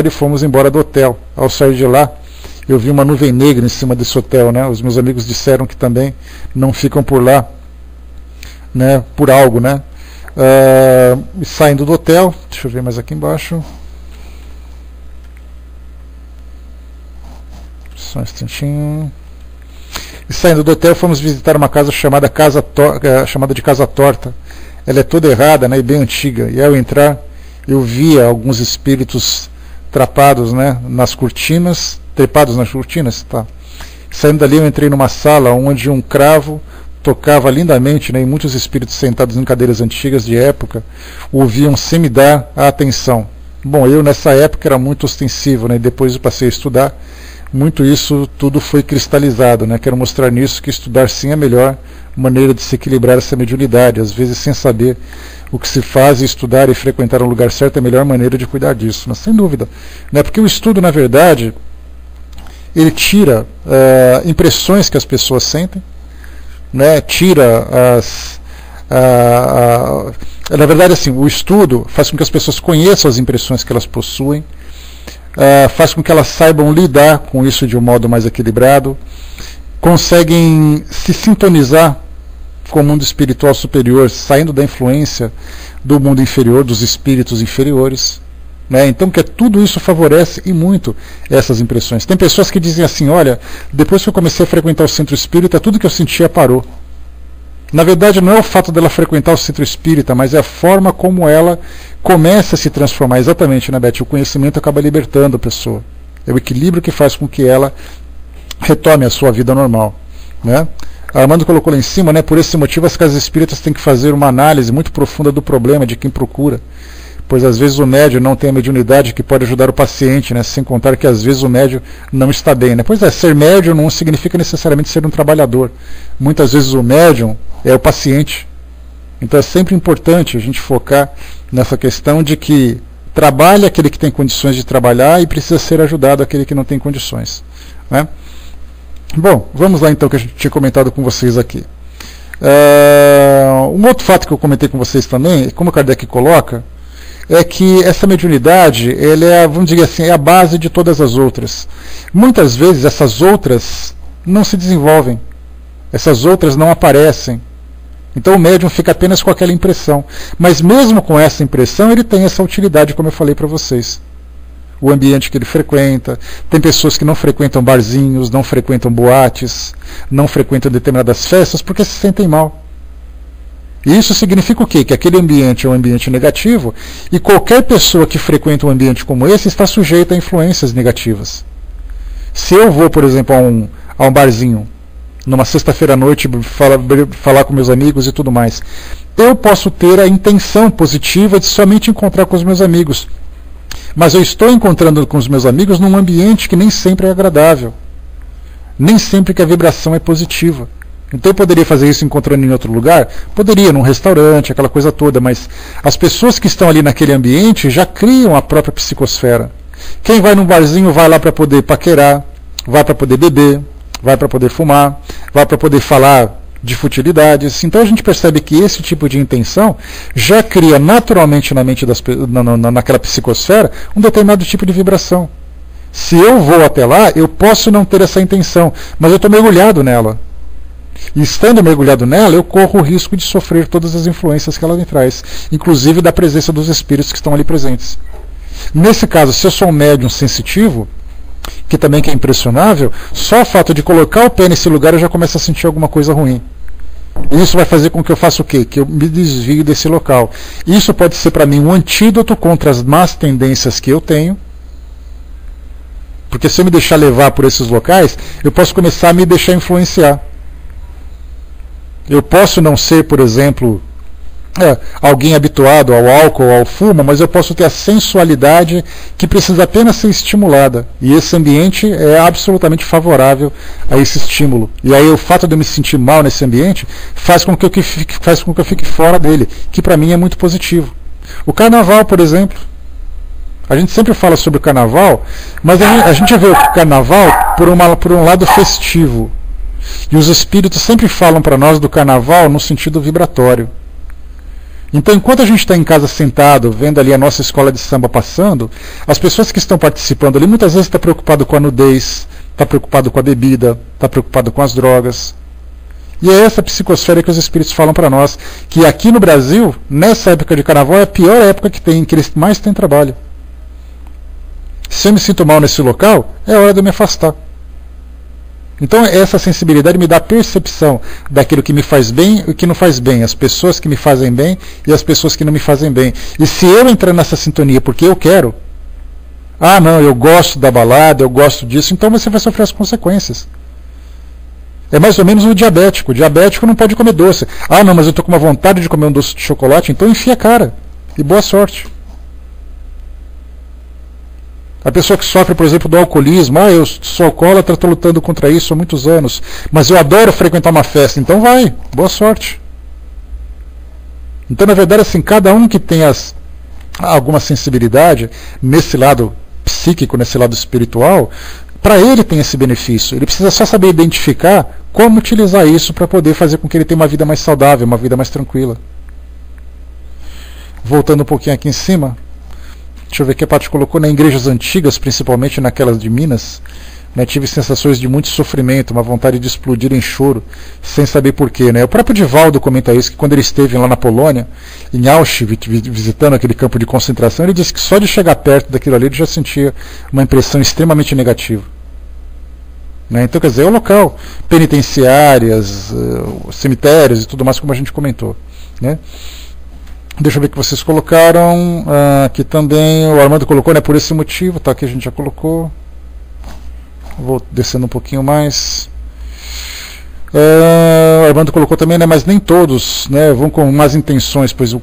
e fomos embora do hotel. Ao sair de lá, eu vi uma nuvem negra em cima desse hotel, né? Os meus amigos disseram que também não ficam por lá, né? Por algo, né? Saindo do hotel, deixa eu ver mais aqui embaixo. Só um instantinho. E saindo do hotel, fomos visitar uma casa chamada de Casa Torta. Ela é toda errada, né? E bem antiga. E ao entrar, eu via alguns espíritos trepados nas cortinas, tá. Saindo dali eu entrei numa sala onde um cravo tocava lindamente, né, e muitos espíritos sentados em cadeiras antigas de época ouviam sem me dar a atenção. Bom, eu nessa época era muito ostensivo, né, e depois eu passei a estudar, muito isso tudo foi cristalizado, né. Quero mostrar nisso que estudar sim é a melhor maneira de se equilibrar essa mediunidade, às vezes sem saber o que se faz, e estudar e frequentar um lugar certo é a melhor maneira de cuidar disso, mas sem dúvida, né, porque o estudo, na verdade, ele tira impressões que as pessoas sentem, né, tira na verdade, assim, o estudo faz com que as pessoas conheçam as impressões que elas possuem, faz com que elas saibam lidar com isso de um modo mais equilibrado, conseguem se sintonizar com o mundo espiritual superior, saindo da influência do mundo inferior, dos espíritos inferiores, né? Então, que tudo isso favorece e muito essas impressões. Tem pessoas que dizem assim, olha, depois que eu comecei a frequentar o centro espírita, tudo que eu sentia parou. Na verdade, não é o fato dela frequentar o centro espírita, mas é a forma como ela começa a se transformar. Exatamente, né, Beth? O conhecimento acaba libertando a pessoa. É o equilíbrio que faz com que ela retome a sua vida normal, né? A Armando colocou lá em cima, né? Por esse motivo as casas espíritas têm que fazer uma análise muito profunda do problema de quem procura. pois às vezes o médium não tem a mediunidade que pode ajudar o paciente, né? Sem contar que às vezes o médium não está bem, né? Pois é, ser médium não significa necessariamente ser um trabalhador. Muitas vezes o médium é o paciente. Então é sempre importante a gente focar nessa questão de que trabalha aquele que tem condições de trabalhar e precisa ser ajudado aquele que não tem condições, né? Bom, vamos lá então, que a gente tinha comentado com vocês aqui. Um outro fato que eu comentei com vocês também, como o Kardec coloca, é que essa mediunidade, ele é, vamos dizer assim, é a base de todas as outras. Muitas vezes essas outras não se desenvolvem, essas outras não aparecem. Então o médium fica apenas com aquela impressão. Mas mesmo com essa impressão, ele tem essa utilidade, como eu falei para vocês. O ambiente que ele frequenta. Tem pessoas que não frequentam barzinhos, não frequentam boates, não frequentam determinadas festas porque se sentem mal. E isso significa o quê? Que aquele ambiente é um ambiente negativo e qualquer pessoa que frequenta um ambiente como esse está sujeita a influências negativas. Se eu vou, por exemplo, a um barzinho, numa sexta-feira à noite, falar com meus amigos e tudo mais, eu posso ter a intenção positiva de somente encontrar com os meus amigos. Mas eu estou encontrando com os meus amigos num ambiente que nem sempre é agradável. Nem sempre que a vibração é positiva. Então eu poderia fazer isso encontrando em outro lugar? Poderia, num restaurante, aquela coisa toda, mas as pessoas que estão ali naquele ambiente já criam a própria psicosfera. Quem vai num barzinho vai lá para poder paquerar, vai para poder beber, vai para poder fumar, vai para poder falar de futilidades. Então a gente percebe que esse tipo de intenção já cria naturalmente na mente naquela psicosfera um determinado tipo de vibração. Se eu vou até lá, eu posso não ter essa intenção, mas eu estou mergulhado nela. E estando mergulhado nela, eu corro o risco de sofrer todas as influências que ela me traz, inclusive da presença dos espíritos que estão ali presentes. Nesse caso, se eu sou um médium sensitivo, que também é impressionável, só o fato de colocar o pé nesse lugar eu já começo a sentir alguma coisa ruim. E isso vai fazer com que eu faça o quê? Que eu me desvie desse local. Isso pode ser para mim um antídoto contra as más tendências que eu tenho, porque se eu me deixar levar por esses locais, eu posso começar a me deixar influenciar. Eu posso não ser, por exemplo, alguém habituado ao álcool ou ao fumo, mas eu posso ter a sensualidade que precisa apenas ser estimulada. E esse ambiente é absolutamente favorável a esse estímulo. E aí o fato de eu me sentir mal nesse ambiente faz com que eu fique fora dele, que para mim é muito positivo. O carnaval, por exemplo. A gente sempre fala sobre o carnaval, mas a gente vê o carnaval por um lado festivo. E os espíritos sempre falam para nós do carnaval no sentido vibratório. Então, enquanto a gente está em casa sentado, vendo ali a nossa escola de samba passando, as pessoas que estão participando ali muitas vezes estão preocupadas com a nudez, estão preocupadas com a bebida, estão preocupadas com as drogas. E é essa psicosfera que os espíritos falam para nós, que aqui no Brasil, nessa época de carnaval, é a pior época que eles mais têm trabalho. Se eu me sinto mal nesse local, é hora de eu me afastar. Então essa sensibilidade me dá a percepção daquilo que me faz bem e o que não faz bem, as pessoas que me fazem bem e as pessoas que não me fazem bem. E se eu entrar nessa sintonia porque eu quero, não, eu gosto da balada, eu gosto disso, então você vai sofrer as consequências. É mais ou menos o diabético. O diabético não pode comer doce. Não, mas eu estou com uma vontade de comer um doce de chocolate, então enfia a cara. E boa sorte. A pessoa que sofre, por exemplo, do alcoolismo, eu sou alcoólatra, estou lutando contra isso há muitos anos, mas eu adoro frequentar uma festa, então vai, boa sorte. Então, na verdade, assim, cada um que tem alguma sensibilidade nesse lado psíquico, nesse lado espiritual, para ele tem esse benefício. Ele precisa só saber identificar como utilizar isso para poder fazer com que ele tenha uma vida mais saudável, uma vida mais tranquila. Voltando um pouquinho aqui em cima. Deixa eu ver que a Paty colocou, nas igrejas antigas, principalmente naquelas de Minas, né, tive sensações de muito sofrimento, uma vontade de explodir em choro, sem saber porquê. Né? O próprio Divaldo comenta isso, que quando ele esteve lá na Polônia, em Auschwitz, visitando aquele campo de concentração, ele disse que só de chegar perto daquilo ali ele já sentia uma impressão extremamente negativa. Né? Então, quer dizer, é o local, penitenciárias, cemitérios e tudo mais, como a gente comentou. Né? Deixa eu ver o que vocês colocaram. Aqui também o Armando colocou, né? Por esse motivo, tá? Aqui a gente já colocou. Vou descendo um pouquinho mais. O Armando colocou também, né, mas nem todos, né, vão com más intenções, pois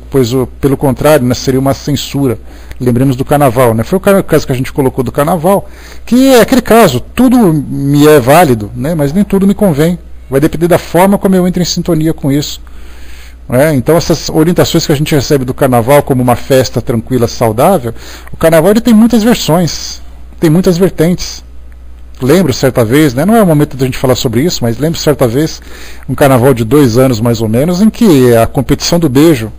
pelo contrário, né, seria uma censura. Lembremos do carnaval, né, foi o caso que a gente colocou do carnaval, que é aquele caso, tudo me é válido, né, mas nem tudo me convém. Vai depender da forma como eu entro em sintonia com isso. Então essas orientações que a gente recebe do carnaval como uma festa tranquila, saudável, o carnaval ele tem muitas versões, tem muitas vertentes. Lembro certa vez, né, não é o momento de a gente falar sobre isso, mas lembro certa vez um carnaval de 2 anos mais ou menos, em que a competição do beijo,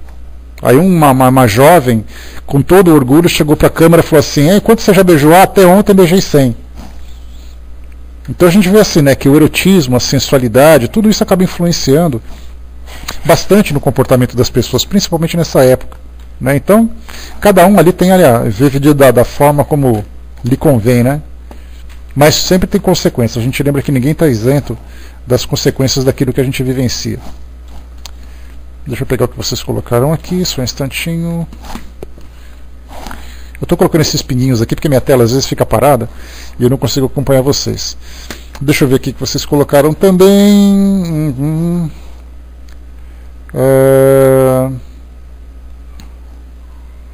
aí uma jovem com todo o orgulho chegou para a câmera e falou assim: quanto você já beijou? Até ontem beijei 100. Então a gente vê assim, né, que o erotismo, a sensualidade, tudo isso acaba influenciando bastante no comportamento das pessoas, principalmente nessa época, né? Então, cada um ali tem, vive da forma como lhe convém, né? Mas sempre tem consequências. A gente lembra que ninguém está isento das consequências daquilo que a gente vivencia. Deixa eu pegar o que vocês colocaram aqui, só um instantinho. Eu estou colocando esses pininhos aqui porque minha tela às vezes fica parada e eu não consigo acompanhar vocês. Deixa eu ver aqui o que vocês colocaram também.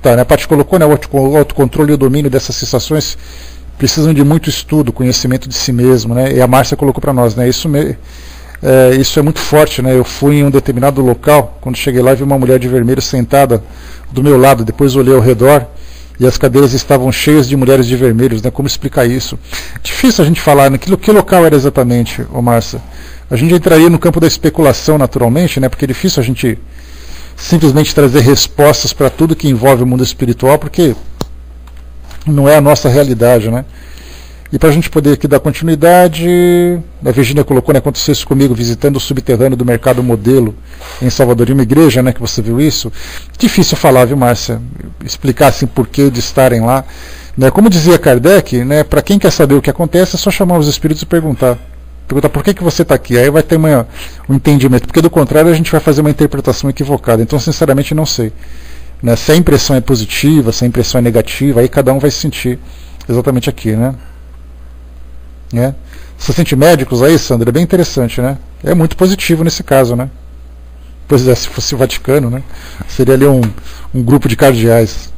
Tá, né, a Paty colocou, né, o autocontrole e o domínio dessas sensações precisam de muito estudo, conhecimento de si mesmo, né, e a Márcia colocou para nós, né, isso é muito forte, né, eu fui em um determinado local, quando cheguei lá vi uma mulher de vermelho sentada do meu lado, depois olhei ao redor e as cadeiras estavam cheias de mulheres de vermelhos, né, como explicar isso? Difícil a gente falar, né, que local era exatamente, ô Márcia? A gente entraria no campo da especulação naturalmente, né, porque é difícil a gente simplesmente trazer respostas para tudo que envolve o mundo espiritual, porque não é a nossa realidade, né? E para a gente poder aqui dar continuidade, a Virgínia colocou, né, aconteceu isso comigo, visitando o subterrâneo do Mercado Modelo em Salvador, em uma igreja, né, que você viu isso. Difícil falar, viu, Márcia? Explicar assim por que de estarem lá. Né? Como dizia Kardec, né, para quem quer saber o que acontece, é só chamar os espíritos e perguntar por que você está aqui, aí vai ter um entendimento, porque do contrário a gente vai fazer uma interpretação equivocada. Então sinceramente não sei, né? Se a impressão é positiva, se a impressão é negativa, aí cada um vai se sentir exatamente aqui, né? Você sente médicos aí, Sandra? É bem interessante, né? É muito positivo nesse caso, né? Pois é, se fosse o Vaticano, né, seria ali um grupo de cardeais.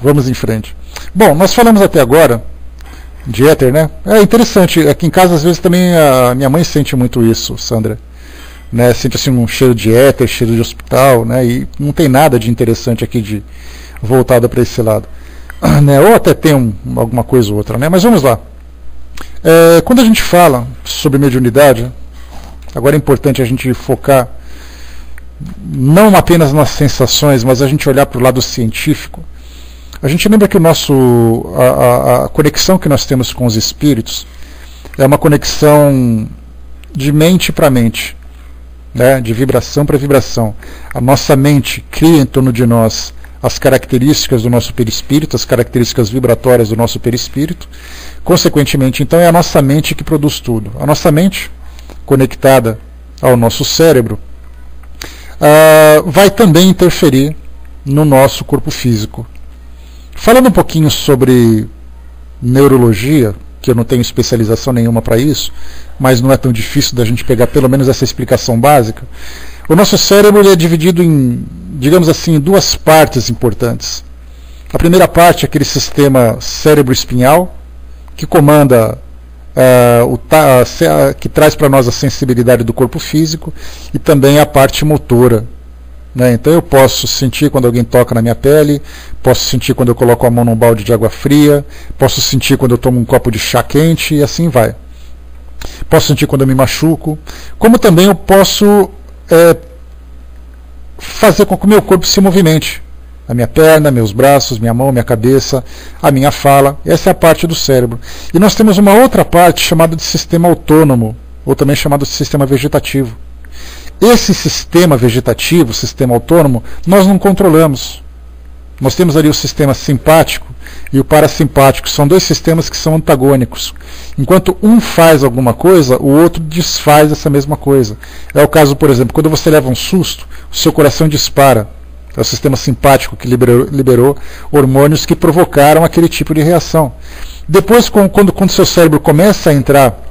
Vamos em frente. Bom, nós falamos até agora de éter, né? É interessante, aqui em casa às vezes também a minha mãe sente muito isso, Sandra, né? Sente assim um cheiro de éter, cheiro de hospital, né? E não tem nada de interessante aqui de voltado para esse lado, né? Ou até tem alguma coisa ou outra, né? Mas vamos lá. Quando a gente fala sobre mediunidade, agora é importante a gente focar não apenas nas sensações, mas a gente olhar para o lado científico. A gente lembra que a conexão que nós temos com os espíritos é uma conexão de mente para mente, né? De vibração para vibração. A nossa mente cria em torno de nós as características do nosso perispírito, as características vibratórias do nosso perispírito. Consequentemente, então, é a nossa mente que produz tudo. A nossa mente, conectada ao nosso cérebro, vai também interferir no nosso corpo físico. Falando um pouquinho sobre neurologia, que eu não tenho especialização nenhuma para isso, mas não é tão difícil da gente pegar pelo menos essa explicação básica. O nosso cérebro é dividido em, digamos assim, 2 partes importantes. A primeira parte é aquele sistema cérebro-espinhal, que comanda, que traz para nós a sensibilidade do corpo físico, e também a parte motora. Então eu posso sentir quando alguém toca na minha pele, posso sentir quando eu coloco a mão num balde de água fria, posso sentir quando eu tomo um copo de chá quente e assim vai. Posso sentir quando eu me machuco, como também eu posso fazer com que o meu corpo se movimente. A minha perna, meus braços, minha mão, minha cabeça, a minha fala. Essa é a parte do cérebro. E nós temos uma outra parte chamada de sistema autônomo, ou também chamado de sistema vegetativo. Esse sistema vegetativo, sistema autônomo, nós não controlamos. Nós temos ali o sistema simpático e o parasimpático. São 2 sistemas que são antagônicos. Enquanto um faz alguma coisa, o outro desfaz essa mesma coisa. É o caso, por exemplo, quando você leva um susto, o seu coração dispara. É o sistema simpático que liberou hormônios que provocaram aquele tipo de reação. Depois, quando seu cérebro começa a entrar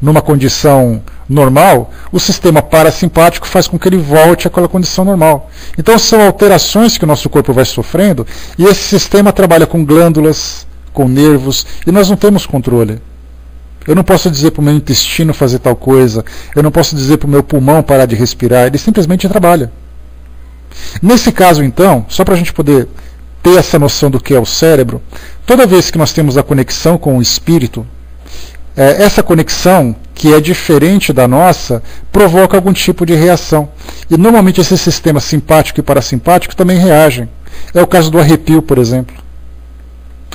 numa condição normal, o sistema parasimpático faz com que ele volte àquela condição normal. Então são alterações que o nosso corpo vai sofrendo, e esse sistema trabalha com glândulas, com nervos, e nós não temos controle. Eu não posso dizer para o meu intestino fazer tal coisa, eu não posso dizer para o meu pulmão parar de respirar, ele simplesmente trabalha. Nesse caso, então, só para a gente poder ter essa noção do que é o cérebro, toda vez que nós temos a conexão com o espírito, essa conexão, que é diferente da nossa, provoca algum tipo de reação. E normalmente esse sistema simpático e parasimpático também reagem. É o caso do arrepio, por exemplo.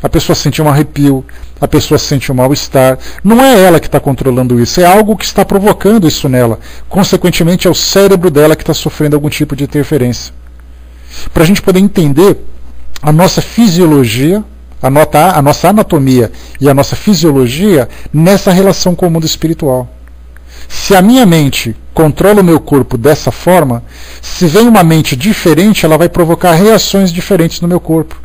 A pessoa sente um arrepio, a pessoa sente um mal-estar. Não é ela que está controlando isso, é algo que está provocando isso nela. Consequentemente, é o cérebro dela que está sofrendo algum tipo de interferência. Para a gente poder entender a nossa fisiologia, a nossa anatomia e a nossa fisiologia nessa relação com o mundo espiritual. Se a minha mente controla o meu corpo dessa forma, se vem uma mente diferente, ela vai provocar reações diferentes no meu corpo.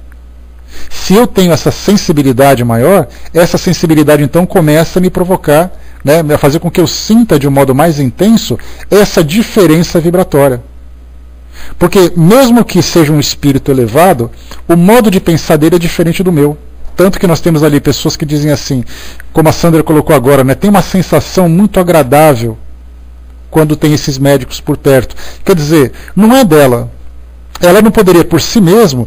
Se eu tenho essa sensibilidade maior, essa sensibilidade então começa a me provocar, a fazer com que eu sinta de um modo mais intenso essa diferença vibratória. Porque mesmo que seja um espírito elevado, o modo de pensar dele é diferente do meu. Tanto que nós temos ali pessoas que dizem assim, como a Sandra colocou agora, tem uma sensação muito agradável quando tem esses médicos por perto. Quer dizer, não é dela. Ela não poderia por si mesma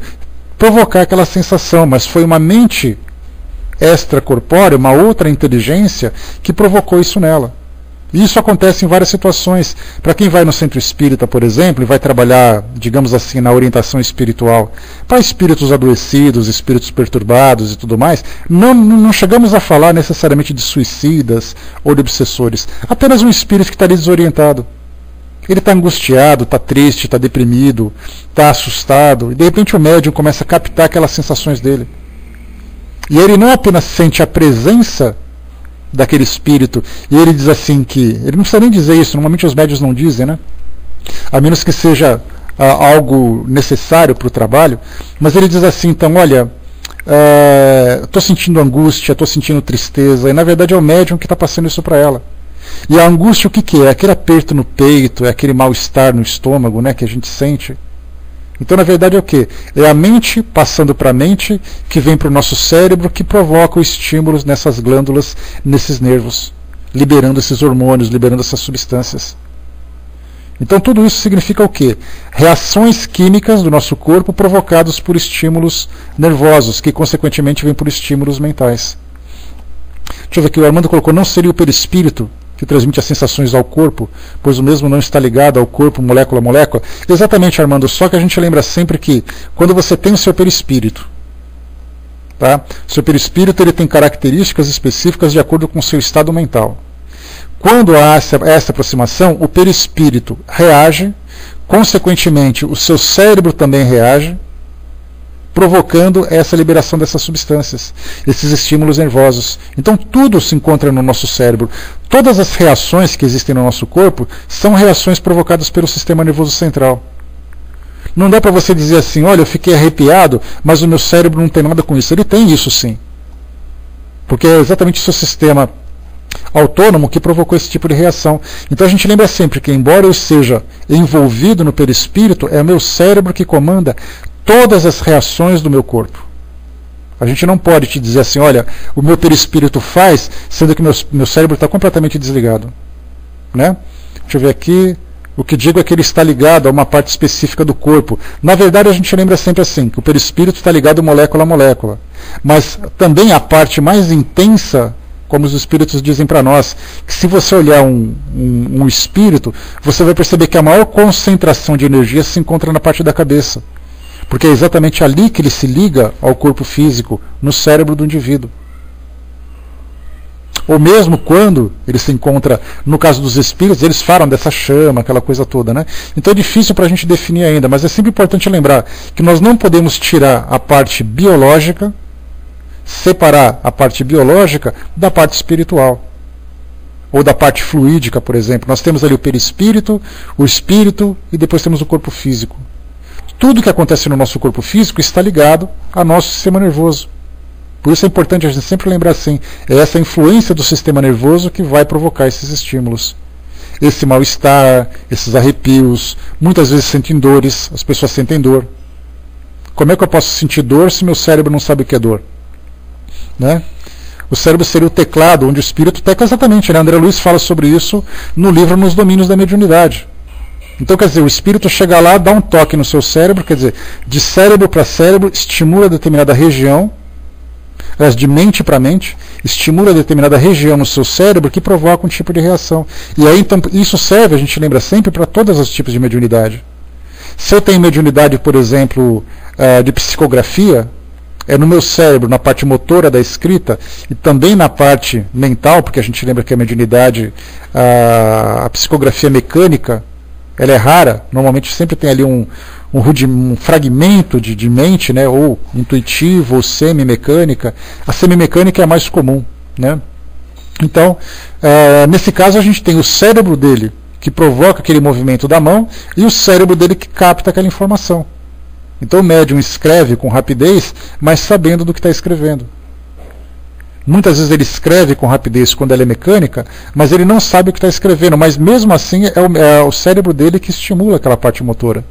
provocar aquela sensação, mas foi uma mente extracorpórea, uma outra inteligência que provocou isso nela. E isso acontece em várias situações. Para quem vai no centro espírita, por exemplo, e vai trabalhar, digamos assim, na orientação espiritual, para espíritos adoecidos, espíritos perturbados e tudo mais, não chegamos a falar necessariamente de suicidas ou de obsessores. Apenas um espírito que está ali desorientado. Ele está angustiado, está triste, está deprimido, está assustado, e de repente o médium começa a captar aquelas sensações dele. E ele não apenas sente a presença daquele espírito, e ele diz assim que, ele não precisa nem dizer isso, normalmente os médiuns não dizem, a menos que seja algo necessário para o trabalho, mas ele diz assim, então, olha, estou sentindo angústia, estou sentindo tristeza, e na verdade é o médium que está passando isso para ela. E a angústia o que é? Aquele aperto no peito, é aquele mal-estar no estômago, que a gente sente. Então, na verdade, é o quê? É a mente passando para a mente, que vem para o nosso cérebro, que provoca os estímulos nessas glândulas, nesses nervos, liberando esses hormônios, liberando essas substâncias. Então, tudo isso significa o quê? Reações químicas do nosso corpo provocadas por estímulos nervosos, que consequentemente vêm por estímulos mentais. Deixa eu ver aqui, o Armando colocou, não seria o perispírito que transmite as sensações ao corpo, pois o mesmo não está ligado ao corpo molécula a molécula? Exatamente, Armando, só que a gente lembra sempre que quando você tem o seu perispírito, o seu perispírito ele tem características específicas de acordo com o seu estado mental. Quando há essa aproximação, o perispírito reage, consequentemente o seu cérebro também reage, provocando essa liberação dessas substâncias, esses estímulos nervosos. Então tudo se encontra no nosso cérebro. Todas as reações que existem no nosso corpo são reações provocadas pelo sistema nervoso central. Não dá para você dizer assim, olha, eu fiquei arrepiado, mas o meu cérebro não tem nada com isso. Ele tem isso sim. Porque é exatamente o seu sistema autônomo que provocou esse tipo de reação. Então a gente lembra sempre que, embora eu seja envolvido no perispírito, é o meu cérebro que comanda todas as reações do meu corpo. A gente não pode te dizer assim, olha, o meu perispírito faz, sendo que meu cérebro está completamente desligado. Deixa eu ver aqui. O que digo é que ele está ligado a uma parte específica do corpo. Na verdade, a gente lembra sempre assim, que o perispírito está ligado molécula a molécula. Mas também a parte mais intensa, como os espíritos dizem para nós, que se você olhar um espírito, você vai perceber que a maior concentração de energia se encontra na parte da cabeça. Porque é exatamente ali que ele se liga ao corpo físico, no cérebro do indivíduo. Ou mesmo quando ele se encontra, no caso dos espíritos, eles falam dessa chama, aquela coisa toda, Então é difícil para a gente definir ainda, mas é sempre importante lembrar que nós não podemos tirar a parte biológica, separar a parte biológica da parte espiritual. Ou da parte fluídica, por exemplo. Nós temos ali o perispírito, o espírito e depois temos o corpo físico. Tudo que acontece no nosso corpo físico está ligado ao nosso sistema nervoso. Por isso é importante a gente sempre lembrar assim, é essa influência do sistema nervoso que vai provocar esses estímulos. esse mal-estar, esses arrepios, muitas vezes sentem dores, as pessoas sentem dor. Como é que eu posso sentir dor se meu cérebro não sabe o que é dor? Né? O cérebro seria o teclado, onde o espírito tecla exatamente. Né? André Luiz fala sobre isso no livro Nos Domínios da Mediunidade. Então, quer dizer, o espírito chega lá, dá um toque no seu cérebro, quer dizer, de cérebro para cérebro, estimula determinada região, de mente para mente, estimula determinada região no seu cérebro que provoca um tipo de reação. E aí, então, isso serve, a gente lembra sempre, para todos os tipos de mediunidade. Se eu tenho mediunidade, por exemplo, de psicografia, é no meu cérebro, na parte motora da escrita, e também na parte mental, porque a gente lembra que a mediunidade, a psicografia mecânica, ela é rara, normalmente sempre tem ali um fragmento de mente, né, ou intuitivo, ou semi-mecânica. A semi-mecânica é a mais comum. Né? Então, nesse caso, a gente tem o cérebro dele, que provoca aquele movimento da mão, e o cérebro dele que capta aquela informação. Então o médium escreve com rapidez, mas sabendo do que está escrevendo. Muitas vezes ele escreve com rapidez quando ela é mecânica, mas ele não sabe o que está escrevendo, mas mesmo assim é o cérebro dele que estimula aquela parte motora.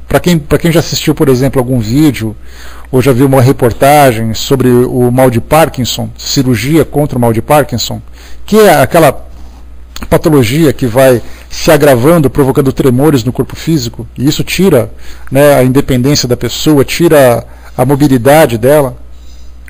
Para quem já assistiu, por exemplo, algum vídeo, ou já viu uma reportagem sobre o mal de Parkinson, cirurgia contra o mal de Parkinson, que é aquela patologia que vai se agravando, provocando tremores no corpo físico, e isso tira, né, a independência da pessoa, tira a mobilidade dela,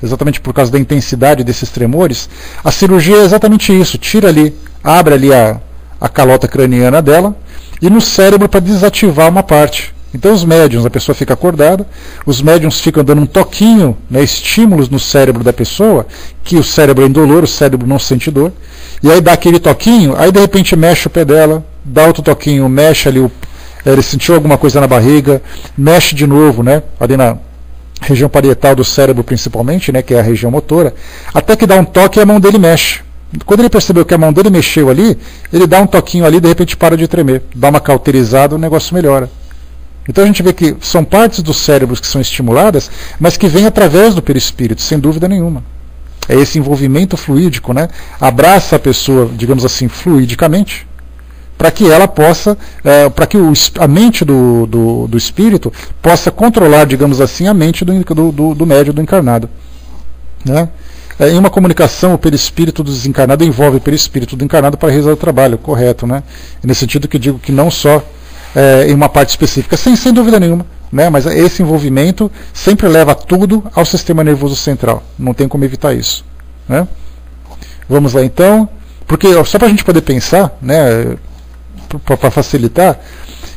exatamente por causa da intensidade desses tremores. A cirurgia é exatamente isso, tira ali, abre ali a calota craniana dela, e no cérebro para desativar uma parte. Então os médiuns, a pessoa fica acordada, os médiuns ficam dando um toquinho, né, estímulos no cérebro da pessoa, que o cérebro é indolor, o cérebro não sente dor, e aí dá aquele toquinho, aí de repente mexe o pé dela, dá outro toquinho, mexe ali, ele sentiu alguma coisa na barriga, mexe de novo, né, ali na região parietal do cérebro principalmente, né, que é a região motora, até que dá um toque e a mão dele mexe. Quando ele percebeu que a mão dele mexeu ali, ele dá um toquinho ali, de repente para de tremer, dá uma cauterizada, o negócio melhora. Então a gente vê que são partes do cérebro que são estimuladas, mas que vêm através do perispírito, sem dúvida nenhuma. É esse envolvimento fluídico, né? Abraça a pessoa, digamos assim, fluidicamente, para que ela possa, para que a mente do espírito possa controlar, digamos assim, a mente do médium, do encarnado. Né? Em uma comunicação, o perispírito do desencarnado envolve o perispírito do encarnado para realizar o trabalho, correto, né? E nesse sentido que digo que não só em uma parte específica, sem dúvida nenhuma, né? Mas esse envolvimento sempre leva tudo ao sistema nervoso central, não tem como evitar isso. Né? Vamos lá então, porque só para a gente poder pensar, né, para facilitar,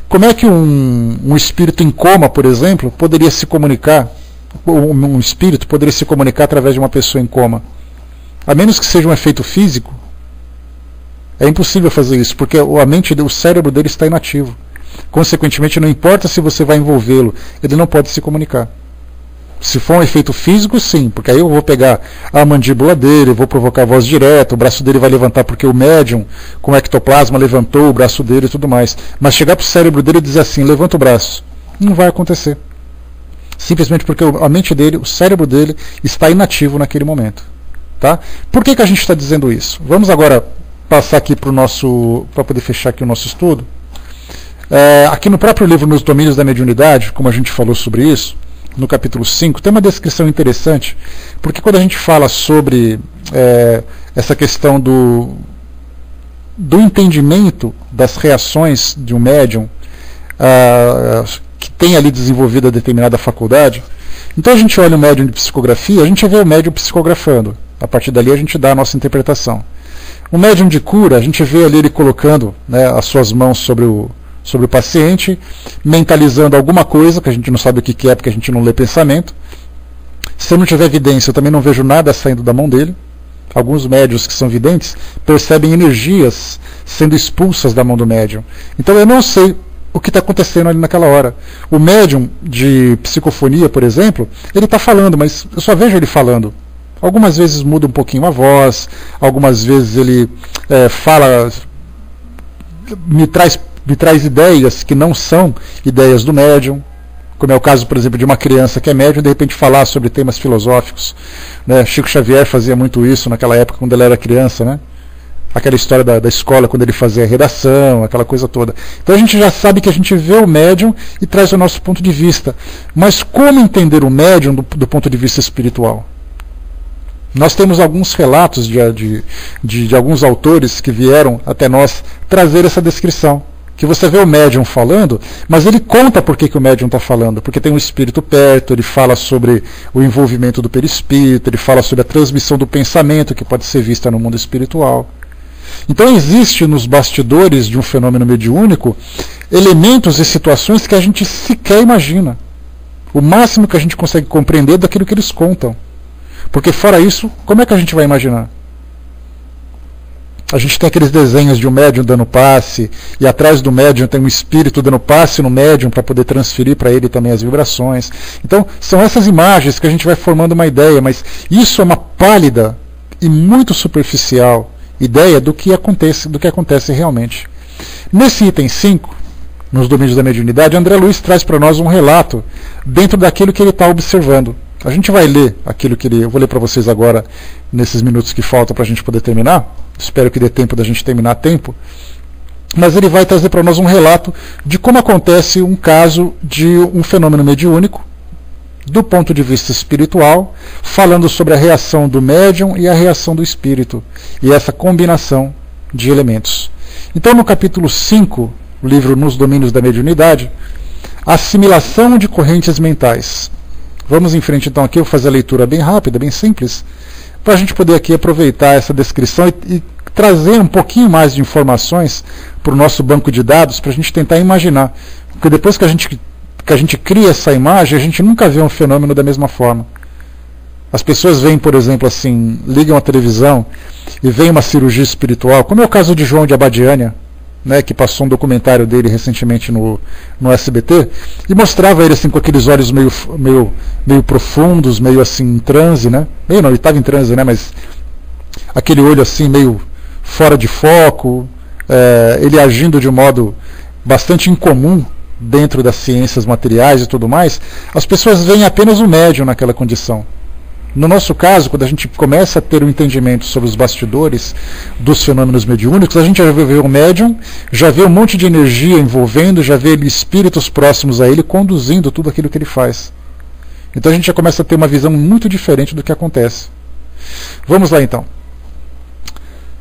como é que um espírito em coma, por exemplo, poderia se comunicar, um espírito poderia se comunicar através de uma pessoa em coma? A menos que seja um efeito físico, é impossível fazer isso, porque o cérebro dele está inativo. Consequentemente, não importa se você vai envolvê-lo, ele não pode se comunicar. Se for um efeito físico, sim, porque aí eu vou pegar a mandíbula dele, vou provocar a voz direta, o braço dele vai levantar porque o médium com ectoplasma levantou o braço dele e tudo mais. Mas chegar para o cérebro dele e dizer assim, levanta o braço, não vai acontecer. Simplesmente porque a mente dele, o cérebro dele está inativo naquele momento. Tá? Por que a gente está dizendo isso? Vamos agora passar aqui para poder fechar aqui o nosso estudo. Aqui no próprio livro Nos Domínios da Mediunidade, como a gente falou sobre isso, no capítulo 5, tem uma descrição interessante, porque quando a gente fala sobre essa questão do entendimento das reações de um médium que tem ali desenvolvido a determinada faculdade, então a gente olha o médium de psicografia, a gente vê o médium psicografando, a partir dali a gente dá a nossa interpretação. O médium de cura, a gente vê ali ele colocando, né, as suas mãos sobre o paciente, mentalizando alguma coisa, que a gente não sabe o que é, porque a gente não lê pensamento. Se eu não tiver evidência, eu também não vejo nada saindo da mão dele. Alguns médiuns que são videntes percebem energias sendo expulsas da mão do médium. Então eu não sei o que está acontecendo ali naquela hora. O médium de psicofonia, por exemplo, ele está falando, mas eu só vejo ele falando. Algumas vezes muda um pouquinho a voz, algumas vezes ele fala, me traz ideias que não são ideias do médium, como é o caso, por exemplo, de uma criança que é médium e de repente falar sobre temas filosóficos. Né? Chico Xavier fazia muito isso naquela época, quando ele era criança. Né? aquela história da escola quando ele fazia a redação, aquela coisa toda. Então a gente já sabe que a gente vê o médium e traz o nosso ponto de vista. Mas como entender o médium do ponto de vista espiritual? Nós temos alguns relatos de alguns autores que vieram até nós trazer essa descrição. Que você vê o médium falando, mas ele conta por que o médium está falando. Porque tem um espírito perto, ele fala sobre o envolvimento do perispírito, ele fala sobre a transmissão do pensamento que pode ser vista no mundo espiritual. Então existe nos bastidores de um fenômeno mediúnico elementos e situações que a gente sequer imagina. O máximo que a gente consegue compreender daquilo que eles contam. Porque fora isso, como é que a gente vai imaginar? A gente tem aqueles desenhos de um médium dando passe, e atrás do médium tem um espírito dando passe no médium para poder transferir para ele também as vibrações. Então, são essas imagens que a gente vai formando uma ideia, mas isso é uma pálida e muito superficial ideia do que acontece realmente. Nesse item 5, nos domínios da mediunidade, André Luiz traz para nós um relato dentro daquilo que ele está observando. A gente vai ler aquilo que eu vou ler para vocês agora, nesses minutos que faltam para a gente poder terminar. Espero que dê tempo da gente terminar a tempo. Mas ele vai trazer para nós um relato de como acontece um caso de um fenômeno mediúnico, do ponto de vista espiritual, falando sobre a reação do médium e a reação do espírito, e essa combinação de elementos. Então, no capítulo 5, o livro Nos Domínios da Mediunidade, assimilação de correntes mentais. Vamos em frente então aqui, eu vou fazer a leitura bem rápida, bem simples, para a gente poder aqui aproveitar essa descrição e trazer um pouquinho mais de informações para o nosso banco de dados, para a gente tentar imaginar. Porque depois que a gente cria essa imagem, a gente nunca vê um fenômeno da mesma forma. As pessoas veem, por exemplo, assim, ligam a televisão e veem uma cirurgia espiritual, como é o caso de João de Abadiânia, né, que passou um documentário dele recentemente no SBT, e mostrava ele assim com aqueles olhos meio profundos, meio assim em transe, né? Meio não, ele estava em transe, né? Mas aquele olho assim meio fora de foco, ele agindo de um modo bastante incomum dentro das ciências materiais e tudo mais. As pessoas veem apenas o médium naquela condição. No nosso caso, quando a gente começa a ter um entendimento sobre os bastidores dos fenômenos mediúnicos, a gente já vê o médium, já vê um monte de energia envolvendo, já vê espíritos próximos a ele conduzindo tudo aquilo que ele faz. Então a gente já começa a ter uma visão muito diferente do que acontece. Vamos lá então.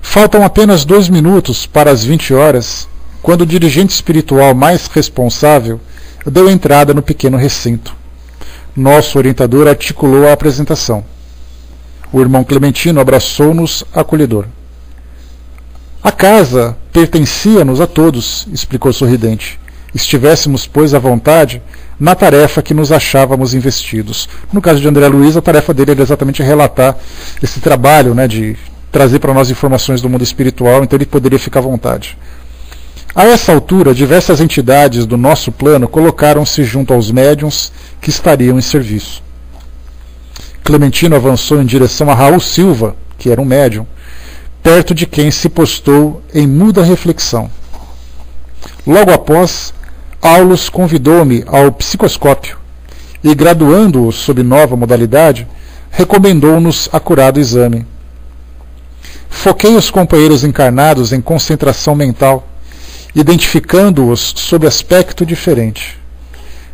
Faltam apenas 2 minutos para as 20 horas, quando o dirigente espiritual mais responsável deu entrada no pequeno recinto. Nosso orientador articulou a apresentação. O irmão Clementino abraçou-nos acolhedor. A casa pertencia-nos a todos, explicou sorridente. Estivéssemos, pois, à vontade na tarefa que nos achávamos investidos. No caso de André Luiz, a tarefa dele era exatamente relatar esse trabalho, né, de trazer para nós informações do mundo espiritual, então ele poderia ficar à vontade. A essa altura, diversas entidades do nosso plano colocaram-se junto aos médiuns que estariam em serviço. Clementino avançou em direção a Raul Silva, que era um médium, perto de quem se postou em muda reflexão. Logo após, Aulus convidou-me ao psicoscópio e, graduando-o sob nova modalidade, recomendou-nos acurado exame. Foquei os companheiros encarnados em concentração mental, identificando-os sob aspecto diferente.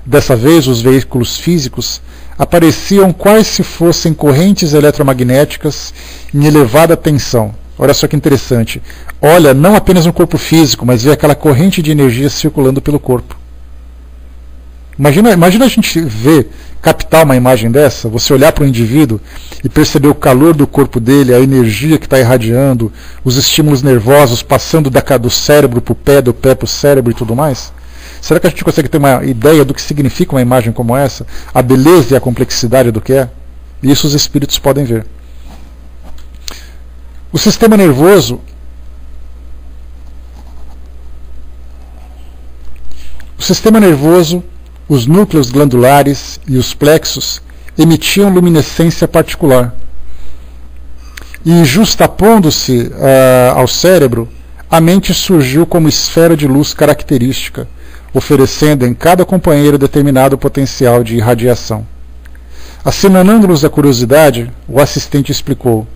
Dessa vez, os veículos físicos apareciam quais se fossem correntes eletromagnéticas em elevada tensão. Olha só que interessante. Olha, não apenas no corpo físico, mas vê aquela corrente de energia circulando pelo corpo. Imagina a gente ver, captar uma imagem dessa, você olhar para o indivíduo e perceber o calor do corpo dele, a energia que está irradiando, os estímulos nervosos passando do cérebro para o pé, do pé para o cérebro e tudo mais. Será que a gente consegue ter uma ideia do que significa uma imagem como essa? A beleza e a complexidade do que é? E isso os espíritos podem ver. O sistema nervoso os núcleos glandulares e os plexos emitiam luminescência particular. E, justapondo-se ao cérebro, a mente surgiu como esfera de luz característica, oferecendo em cada companheiro determinado potencial de irradiação. Assinalando-nos a curiosidade, o assistente explicou: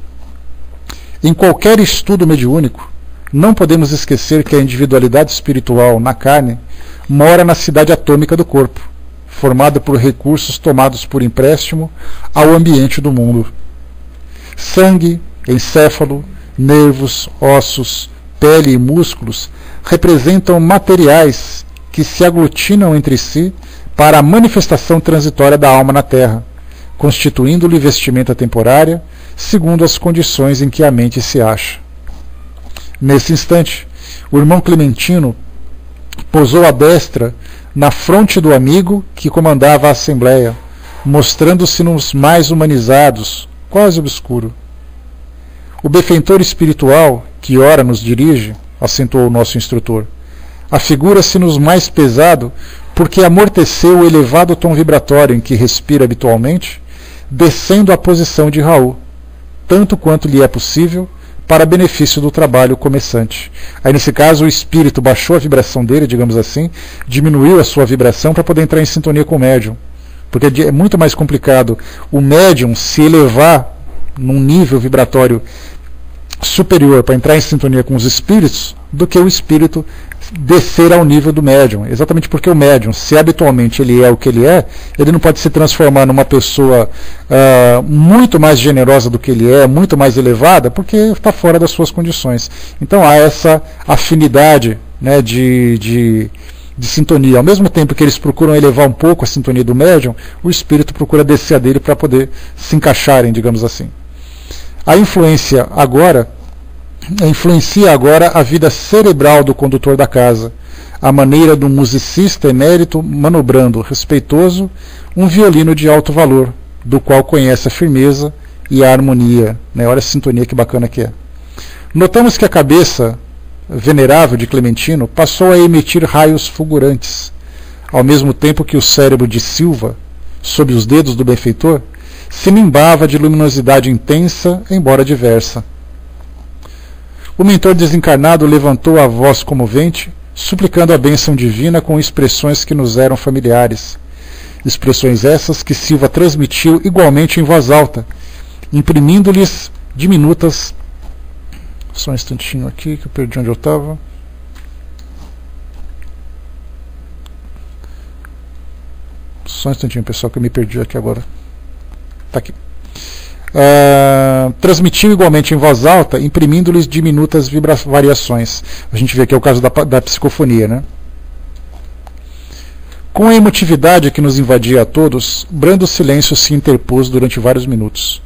em qualquer estudo mediúnico, não podemos esquecer que a individualidade espiritual na carne mora na cidade atômica do corpo, formada por recursos tomados por empréstimo ao ambiente do mundo. Sangue, encéfalo, nervos, ossos, pele e músculos representam materiais que se aglutinam entre si para a manifestação transitória da alma na Terra, constituindo-lhe vestimenta temporária, segundo as condições em que a mente se acha. Nesse instante, o irmão Clementino posou a destra na fronte do amigo que comandava a assembleia, mostrando-se-nos mais humanizados, quase obscuro. O benfeitor espiritual, que ora nos dirige, acentuou o nosso instrutor, afigura-se-nos mais pesado porque amorteceu o elevado tom vibratório em que respira habitualmente, descendo à posição de Raul, tanto quanto lhe é possível, para benefício do trabalho começante. Aí, nesse caso, o espírito baixou a vibração dele, digamos assim, diminuiu a sua vibração para poder entrar em sintonia com o médium. Porque é muito mais complicado o médium se elevar num nível vibratório superior para entrar em sintonia com os espíritos do que o espírito descer ao nível do médium, exatamente porque o médium, se habitualmente ele é o que ele não pode se transformar numa pessoa muito mais generosa do que ele é, muito mais elevada, porque está fora das suas condições. Então há essa afinidade, né, de sintonia. Ao mesmo tempo que eles procuram elevar um pouco a sintonia do médium, o espírito procura descer a dele para poder se encaixarem, digamos assim. A influencia agora a vida cerebral do condutor da casa, à maneira de um musicista emérito manobrando, respeitoso, um violino de alto valor, do qual conhece a firmeza e a harmonia. Né? Olha a sintonia que bacana que é. Notamos que a cabeça venerável de Clementino passou a emitir raios fulgurantes, ao mesmo tempo que o cérebro de Silva, sob os dedos do benfeitor, se nimbava de luminosidade intensa, embora diversa. O mentor desencarnado levantou a voz comovente, suplicando a bênção divina com expressões que nos eram familiares. Expressões essas que Silva transmitiu igualmente em voz alta, imprimindo-lhes diminutas... Só um instantinho aqui, que eu perdi onde eu estava. Só um instantinho, pessoal, que eu me perdi aqui agora. Está aqui. Transmitiu igualmente em voz alta, imprimindo-lhes diminutas variações. A gente vê aqui o caso da psicofonia, né? Com a emotividade que nos invadia a todos, brando silêncio se interpôs durante vários minutos.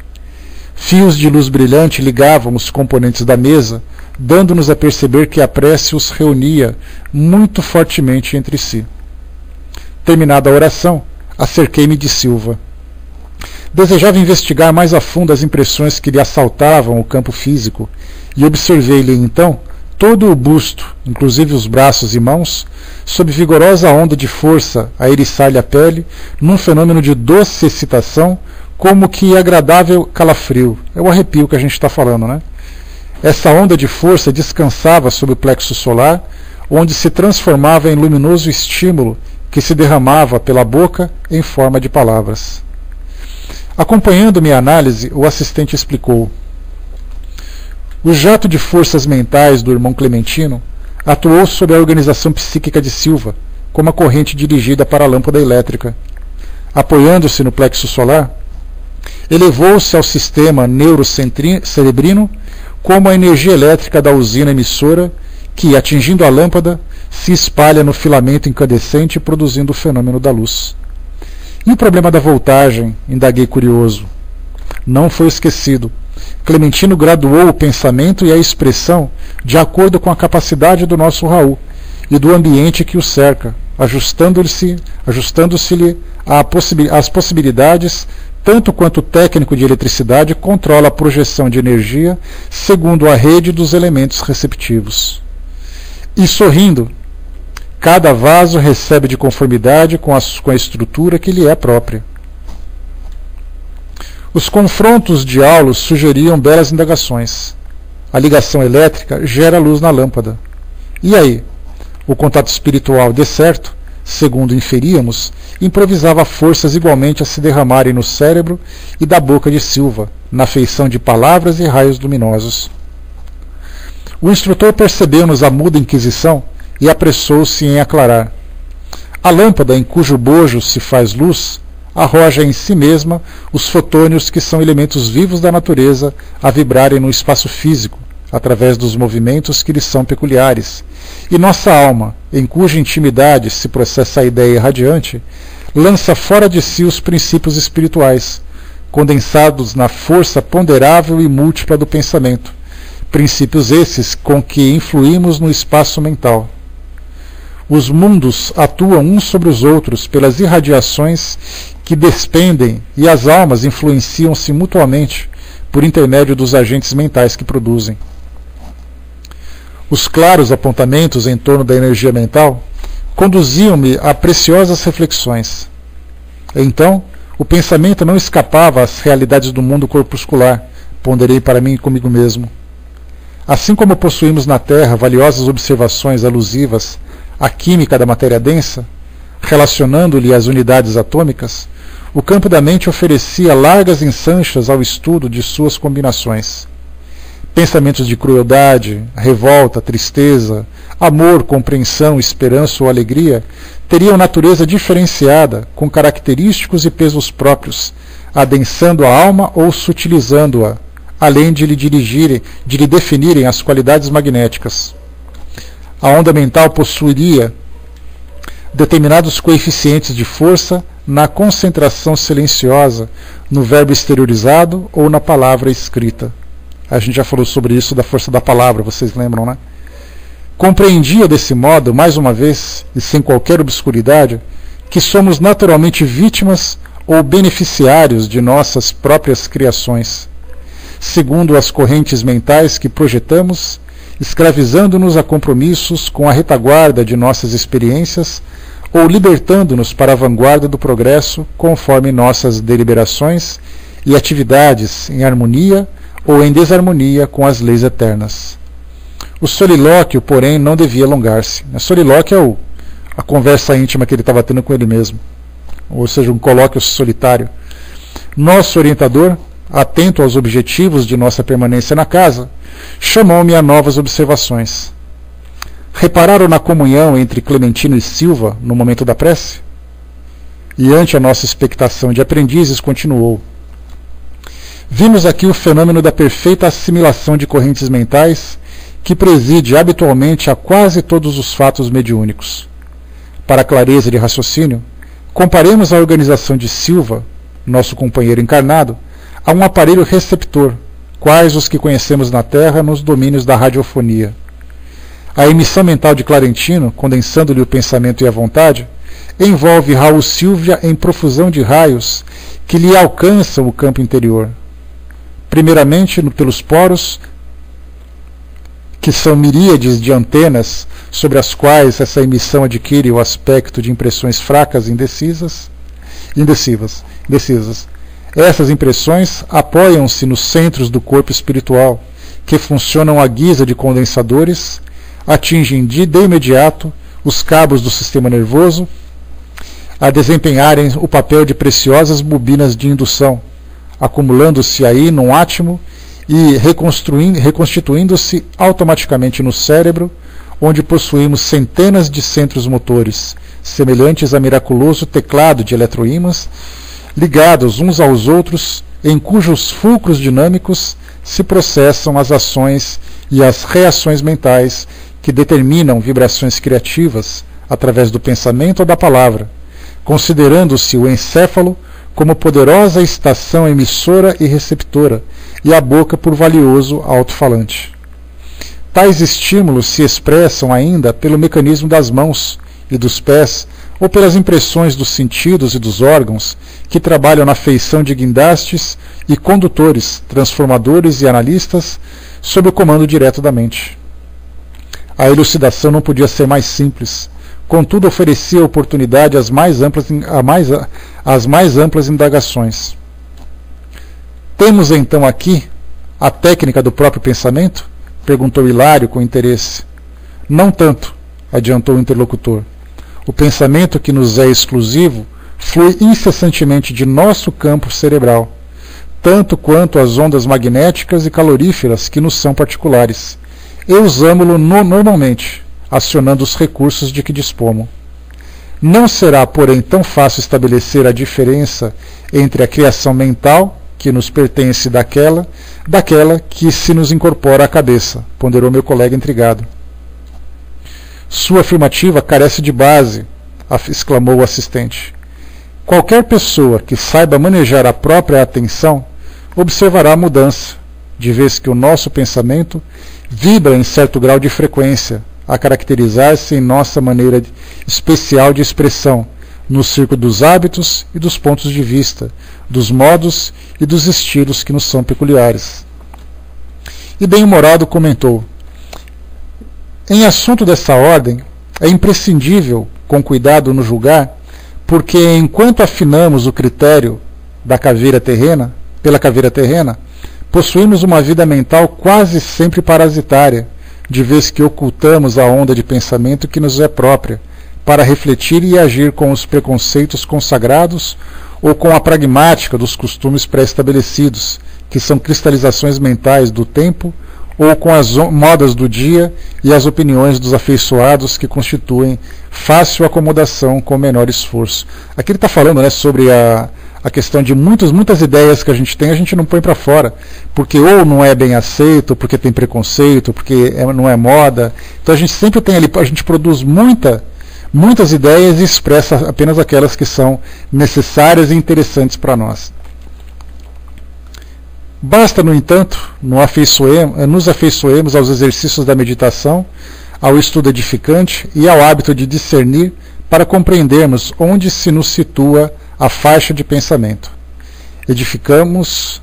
Fios de luz brilhante ligavam os componentes da mesa, dando-nos a perceber que a prece os reunia muito fortemente entre si. Terminada a oração, acerquei-me de Silva. Desejava investigar mais a fundo as impressões que lhe assaltavam o campo físico, e observei-lhe então todo o busto, inclusive os braços e mãos, sob vigorosa onda de força a eriçar-lhe a pele, num fenômeno de doce excitação, como que agradável calafrio. É o arrepio que a gente está falando, né? Essa onda de força descansava sobre o plexo solar, onde se transformava em luminoso estímulo que se derramava pela boca em forma de palavras. Acompanhando minha análise, o assistente explicou. O jato de forças mentais do irmão Clementino atuou sobre a organização psíquica de Silva, como a corrente dirigida para a lâmpada elétrica. Apoiando-se no plexo solar, elevou-se ao sistema neurocerebrino como a energia elétrica da usina emissora que, atingindo a lâmpada, se espalha no filamento incandescente, produzindo o fenômeno da luz. E o problema da voltagem? Indaguei curioso. Não foi esquecido. Clementino graduou o pensamento e a expressão de acordo com a capacidade do nosso Raul e do ambiente que o cerca, ajustando-se-lhe às possibilidades, tanto quanto o técnico de eletricidade controla a projeção de energia segundo a rede dos elementos receptivos. E sorrindo, cada vaso recebe de conformidade com a estrutura que lhe é própria. Os confrontos de Aulos sugeriam belas indagações. A ligação elétrica gera luz na lâmpada. E aí? O contato espiritual, de certo, segundo inferíamos, improvisava forças igualmente a se derramarem no cérebro e da boca de Silva, na feição de palavras e raios luminosos. O instrutor percebeu-nos a muda inquisição e apressou-se em aclarar. A lâmpada em cujo bojo se faz luz arroja em si mesma os fotônios que são elementos vivos da natureza a vibrarem no espaço físico, através dos movimentos que lhes são peculiares, e nossa alma, em cuja intimidade se processa a ideia irradiante, lança fora de si os princípios espirituais, condensados na força ponderável e múltipla do pensamento, princípios esses com que influímos no espaço mental. Os mundos atuam uns sobre os outros pelas irradiações que despendem e as almas influenciam-se mutuamente por intermédio dos agentes mentais que produzem. Os claros apontamentos em torno da energia mental conduziam-me a preciosas reflexões. Então, o pensamento não escapava às realidades do mundo corpuscular, ponderei para mim comigo mesmo. Assim como possuímos na Terra valiosas observações alusivas à química da matéria densa, relacionando-lhe as unidades atômicas, o campo da mente oferecia largas ensanchas ao estudo de suas combinações. Pensamentos de crueldade, revolta, tristeza, amor, compreensão, esperança ou alegria teriam natureza diferenciada, com característicos e pesos próprios, adensando a alma ou sutilizando-a, além de lhe definirem as qualidades magnéticas. A onda mental possuiria determinados coeficientes de força na concentração silenciosa, no verbo exteriorizado ou na palavra escrita. A gente já falou sobre isso da força da palavra, vocês lembram, né? Compreendia desse modo, mais uma vez, e sem qualquer obscuridade, que somos naturalmente vítimas ou beneficiários de nossas próprias criações, segundo as correntes mentais que projetamos, escravizando-nos a compromissos com a retaguarda de nossas experiências ou libertando-nos para a vanguarda do progresso conforme nossas deliberações e atividades em harmonia ou em desarmonia com as leis eternas. O solilóquio, porém, não devia alongar-se. O solilóquio é a conversa íntima que ele estava tendo com ele mesmo, ou seja, um colóquio solitário. Nosso orientador, atento aos objetivos de nossa permanência na casa, chamou-me a novas observações. Repararam na comunhão entre Clementino e Silva no momento da prece? E ante a nossa expectação de aprendizes, continuou. Vimos aqui o fenômeno da perfeita assimilação de correntes mentais que preside habitualmente a quase todos os fatos mediúnicos. Para a clareza de raciocínio, comparemos a organização de Silva, nosso companheiro encarnado, a um aparelho receptor, quais os que conhecemos na Terra nos domínios da radiofonia. A emissão mental de Clarentino, condensando-lhe o pensamento e a vontade, envolve Raul Silvia em profusão de raios que lhe alcançam o campo interior. Primeiramente pelos poros, que são miríades de antenas sobre as quais essa emissão adquire o aspecto de impressões fracas e indecisas. Essas impressões apoiam-se nos centros do corpo espiritual, que funcionam à guisa de condensadores, atingem de imediato os cabos do sistema nervoso, a desempenharem o papel de preciosas bobinas de indução, acumulando-se aí num átimo e reconstituindo-se automaticamente no cérebro, onde possuímos centenas de centros motores, semelhantes a miraculoso teclado de eletroímãs, ligados uns aos outros, em cujos fulcros dinâmicos se processam as ações e as reações mentais que determinam vibrações criativas através do pensamento ou da palavra, considerando-se o encéfalo como poderosa estação emissora e receptora, e a boca por valioso alto-falante. Tais estímulos se expressam ainda pelo mecanismo das mãos e dos pés, ou pelas impressões dos sentidos e dos órgãos, que trabalham na feição de guindastes e condutores, transformadores e analistas, sob o comando direto da mente. A elucidação não podia ser mais simples, contudo oferecia oportunidade às mais amplas indagações. Temos então aqui a técnica do próprio pensamento? Perguntou Hilário com interesse. Não tanto, adiantou o interlocutor. O pensamento que nos é exclusivo flui incessantemente de nosso campo cerebral, tanto quanto as ondas magnéticas e caloríferas que nos são particulares, e usamo-lo normalmente, acionando os recursos de que dispomos. Não será, porém, tão fácil estabelecer a diferença entre a criação mental, que nos pertence, daquela que se nos incorpora à cabeça, ponderou meu colega intrigado. Sua afirmativa carece de base, exclamou o assistente. Qualquer pessoa que saiba manejar a própria atenção observará a mudança, de vez que o nosso pensamento vibra em certo grau de frequência, a caracterizar-se em nossa maneira especial de expressão, no círculo dos hábitos e dos pontos de vista, dos modos e dos estilos que nos são peculiares. E bem-humorado comentou: em assunto dessa ordem, é imprescindível, com cuidado no julgar, porque enquanto afinamos o critério da caveira terrena, pela caveira terrena, possuímos uma vida mental quase sempre parasitária, de vez que ocultamos a onda de pensamento que nos é própria, para refletir e agir com os preconceitos consagrados ou com a pragmática dos costumes pré-estabelecidos, que são cristalizações mentais do tempo, ou com as modas do dia e as opiniões dos afeiçoados que constituem fácil acomodação com menor esforço. Aqui ele está falando, né, sobre a questão de muitas ideias que a gente não põe para fora, porque ou não é bem aceito, porque tem preconceito, porque não é moda. Então a gente sempre tem ali, a gente produz muitas ideias e expressa apenas aquelas que são necessárias e interessantes para nós. Basta, no entanto, nos afeiçoemos aos exercícios da meditação, ao estudo edificante e ao hábito de discernir para compreendermos onde se nos situa a faixa de pensamento. Edificamos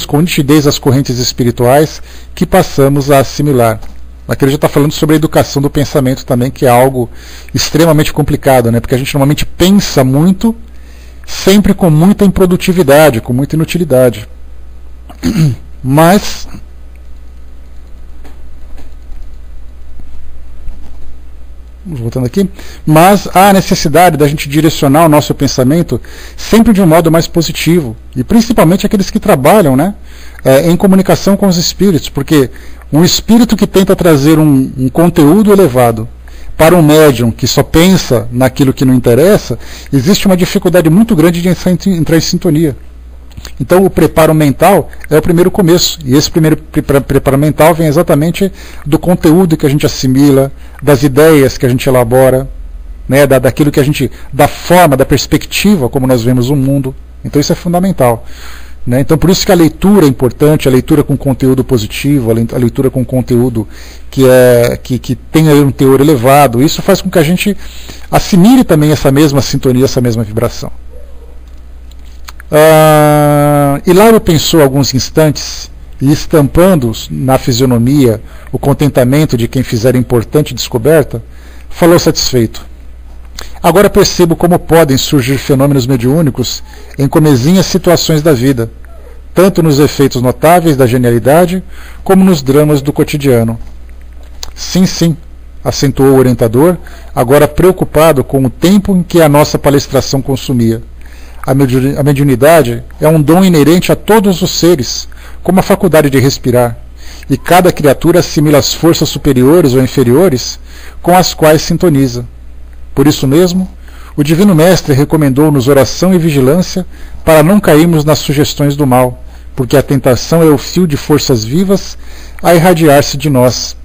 com nitidez as correntes espirituais que passamos a assimilar. Aqui ele já está falando sobre a educação do pensamento também, que é algo extremamente complicado, né? Porque a gente normalmente pensa muito, sempre com muita improdutividade, com muita inutilidade. Mas voltando aqui, mas há a necessidade da gente direcionar o nosso pensamento sempre de um modo mais positivo, e principalmente aqueles que trabalham, né, em comunicação com os espíritos, porque um espírito que tenta trazer um conteúdo elevado para um médium que só pensa naquilo que não interessa, existe uma dificuldade muito grande de entrar em sintonia. Então o preparo mental é o primeiro começo, e esse primeiro preparo mental vem exatamente do conteúdo que a gente assimila, das ideias que a gente elabora, né, daquilo que a gente, da forma, da perspectiva como nós vemos o mundo. Então isso é fundamental, né? Então por isso que a leitura é importante, a leitura com conteúdo positivo, a leitura com conteúdo que tenha um teor elevado. Isso faz com que a gente assimile também essa mesma sintonia, essa mesma vibração. Hilário pensou alguns instantes e, estampando na fisionomia o contentamento de quem fizer importante descoberta, falou satisfeito: agora percebo como podem surgir fenômenos mediúnicos em comezinhas situações da vida, tanto nos efeitos notáveis da genialidade como nos dramas do cotidiano. Sim, sim, acentuou o orientador, agora preocupado com o tempo em que a nossa palestração consumia. A mediunidade é um dom inerente a todos os seres, como a faculdade de respirar, e cada criatura assimila as forças superiores ou inferiores com as quais sintoniza. Por isso mesmo, o Divino Mestre recomendou-nos oração e vigilância para não cairmos nas sugestões do mal, porque a tentação é o fio de forças vivas a irradiar-se de nós,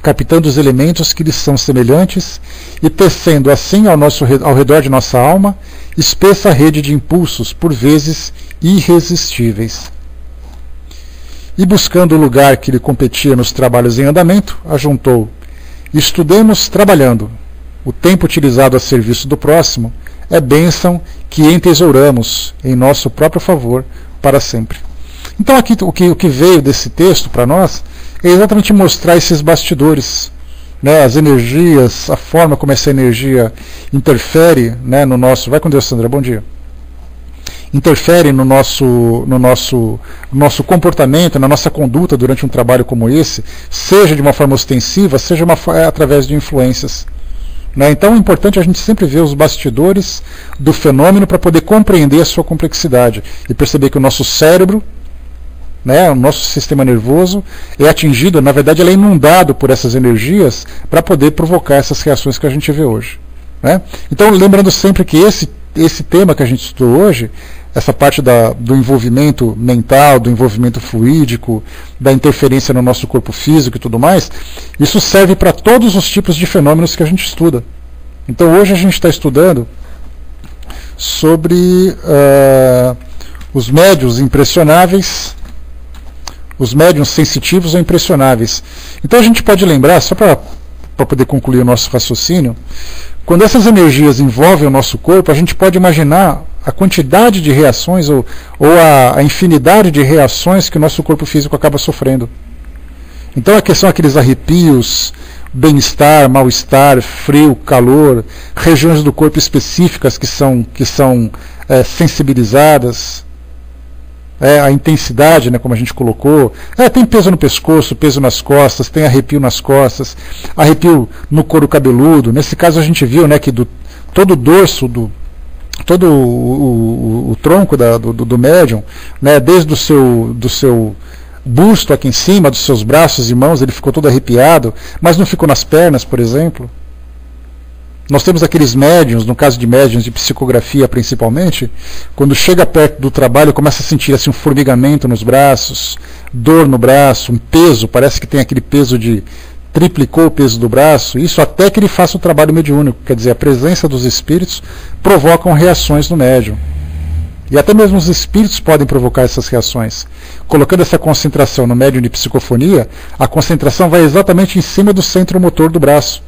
captando os elementos que lhes são semelhantes e tecendo assim ao redor de nossa alma espessa rede de impulsos, por vezes irresistíveis. E buscando o lugar que lhe competia nos trabalhos em andamento, ajuntou: estudemos trabalhando. O tempo utilizado a serviço do próximo é bênção que entesouramos em nosso próprio favor para sempre. Então aqui o que veio desse texto para nós é exatamente mostrar esses bastidores, né, as energias, a forma como essa energia interfere, né, no nosso... Vai com Deus, Sandra, bom dia. Interfere no nosso comportamento, na nossa conduta durante um trabalho como esse, seja de uma forma ostensiva, seja através de influências. Né? Então é importante a gente sempre ver os bastidores do fenômeno para poder compreender a sua complexidade e perceber que o nosso cérebro, né? O nosso sistema nervoso é atingido, na verdade ele é inundado por essas energias para poder provocar essas reações que a gente vê hoje, né? Então, lembrando sempre que esse tema que a gente estudou hoje, essa parte do envolvimento mental, do envolvimento fluídico, da interferência no nosso corpo físico e tudo mais, isso serve para todos os tipos de fenômenos que a gente estuda. Então hoje a gente está estudando sobre os médiuns impressionáveis, os médiuns sensitivos ou impressionáveis. Então a gente pode lembrar, só para poder concluir o nosso raciocínio, quando essas energias envolvem o nosso corpo, a gente pode imaginar a quantidade de reações ou a infinidade de reações que o nosso corpo físico acaba sofrendo. Então a questão aqueles arrepios, bem-estar, mal-estar, frio, calor, regiões do corpo específicas que são sensibilizadas, a intensidade, né, como a gente colocou, tem peso no pescoço, peso nas costas, tem arrepio nas costas, arrepio no couro cabeludo. Nesse caso a gente viu, né, que todo o dorso, todo o tronco do médium, né, desde do seu busto aqui em cima, dos seus braços e mãos, ele ficou todo arrepiado, mas não ficou nas pernas, por exemplo. Nós temos aqueles médiuns, no caso de médiuns de psicografia principalmente, quando chega perto do trabalho começa a sentir assim, um formigamento nos braços, dor no braço, um peso, parece que tem aquele peso triplicou o peso do braço, isso até que ele faça o trabalho mediúnico, quer dizer, a presença dos espíritos provocam reações no médium. E até mesmo os espíritos podem provocar essas reações. Colocando essa concentração no médium de psicofonia, a concentração vai exatamente em cima do centro motor do braço.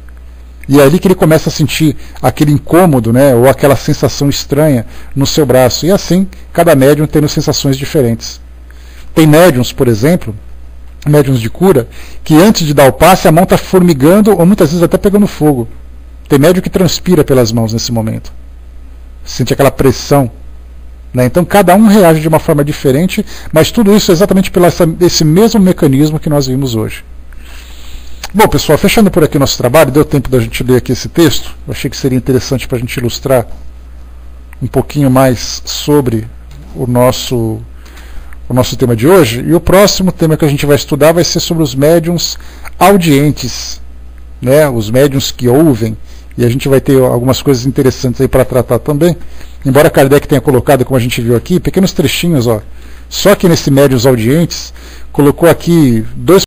E é ali que ele começa a sentir aquele incômodo, né, ou aquela sensação estranha no seu braço. E assim, cada médium tendo sensações diferentes. Tem médiums, por exemplo, médiums de cura, que antes de dar o passe a mão está formigando ou muitas vezes até pegando fogo. Tem médium que transpira pelas mãos nesse momento. Sente aquela pressão. Né? Então cada um reage de uma forma diferente, mas tudo isso é exatamente pelo esse mesmo mecanismo que nós vimos hoje. Bom, pessoal, fechando por aqui o nosso trabalho, deu tempo da gente ler aqui esse texto. Eu achei que seria interessante para a gente ilustrar um pouquinho mais sobre o nosso tema de hoje. E o próximo tema que a gente vai estudar vai ser sobre os médiuns audientes, né? Os médiuns que ouvem. E a gente vai ter algumas coisas interessantes aí para tratar também. Embora Kardec tenha colocado, como a gente viu aqui, pequenos trechinhos, só que nesse médiuns audientes, colocou aqui dois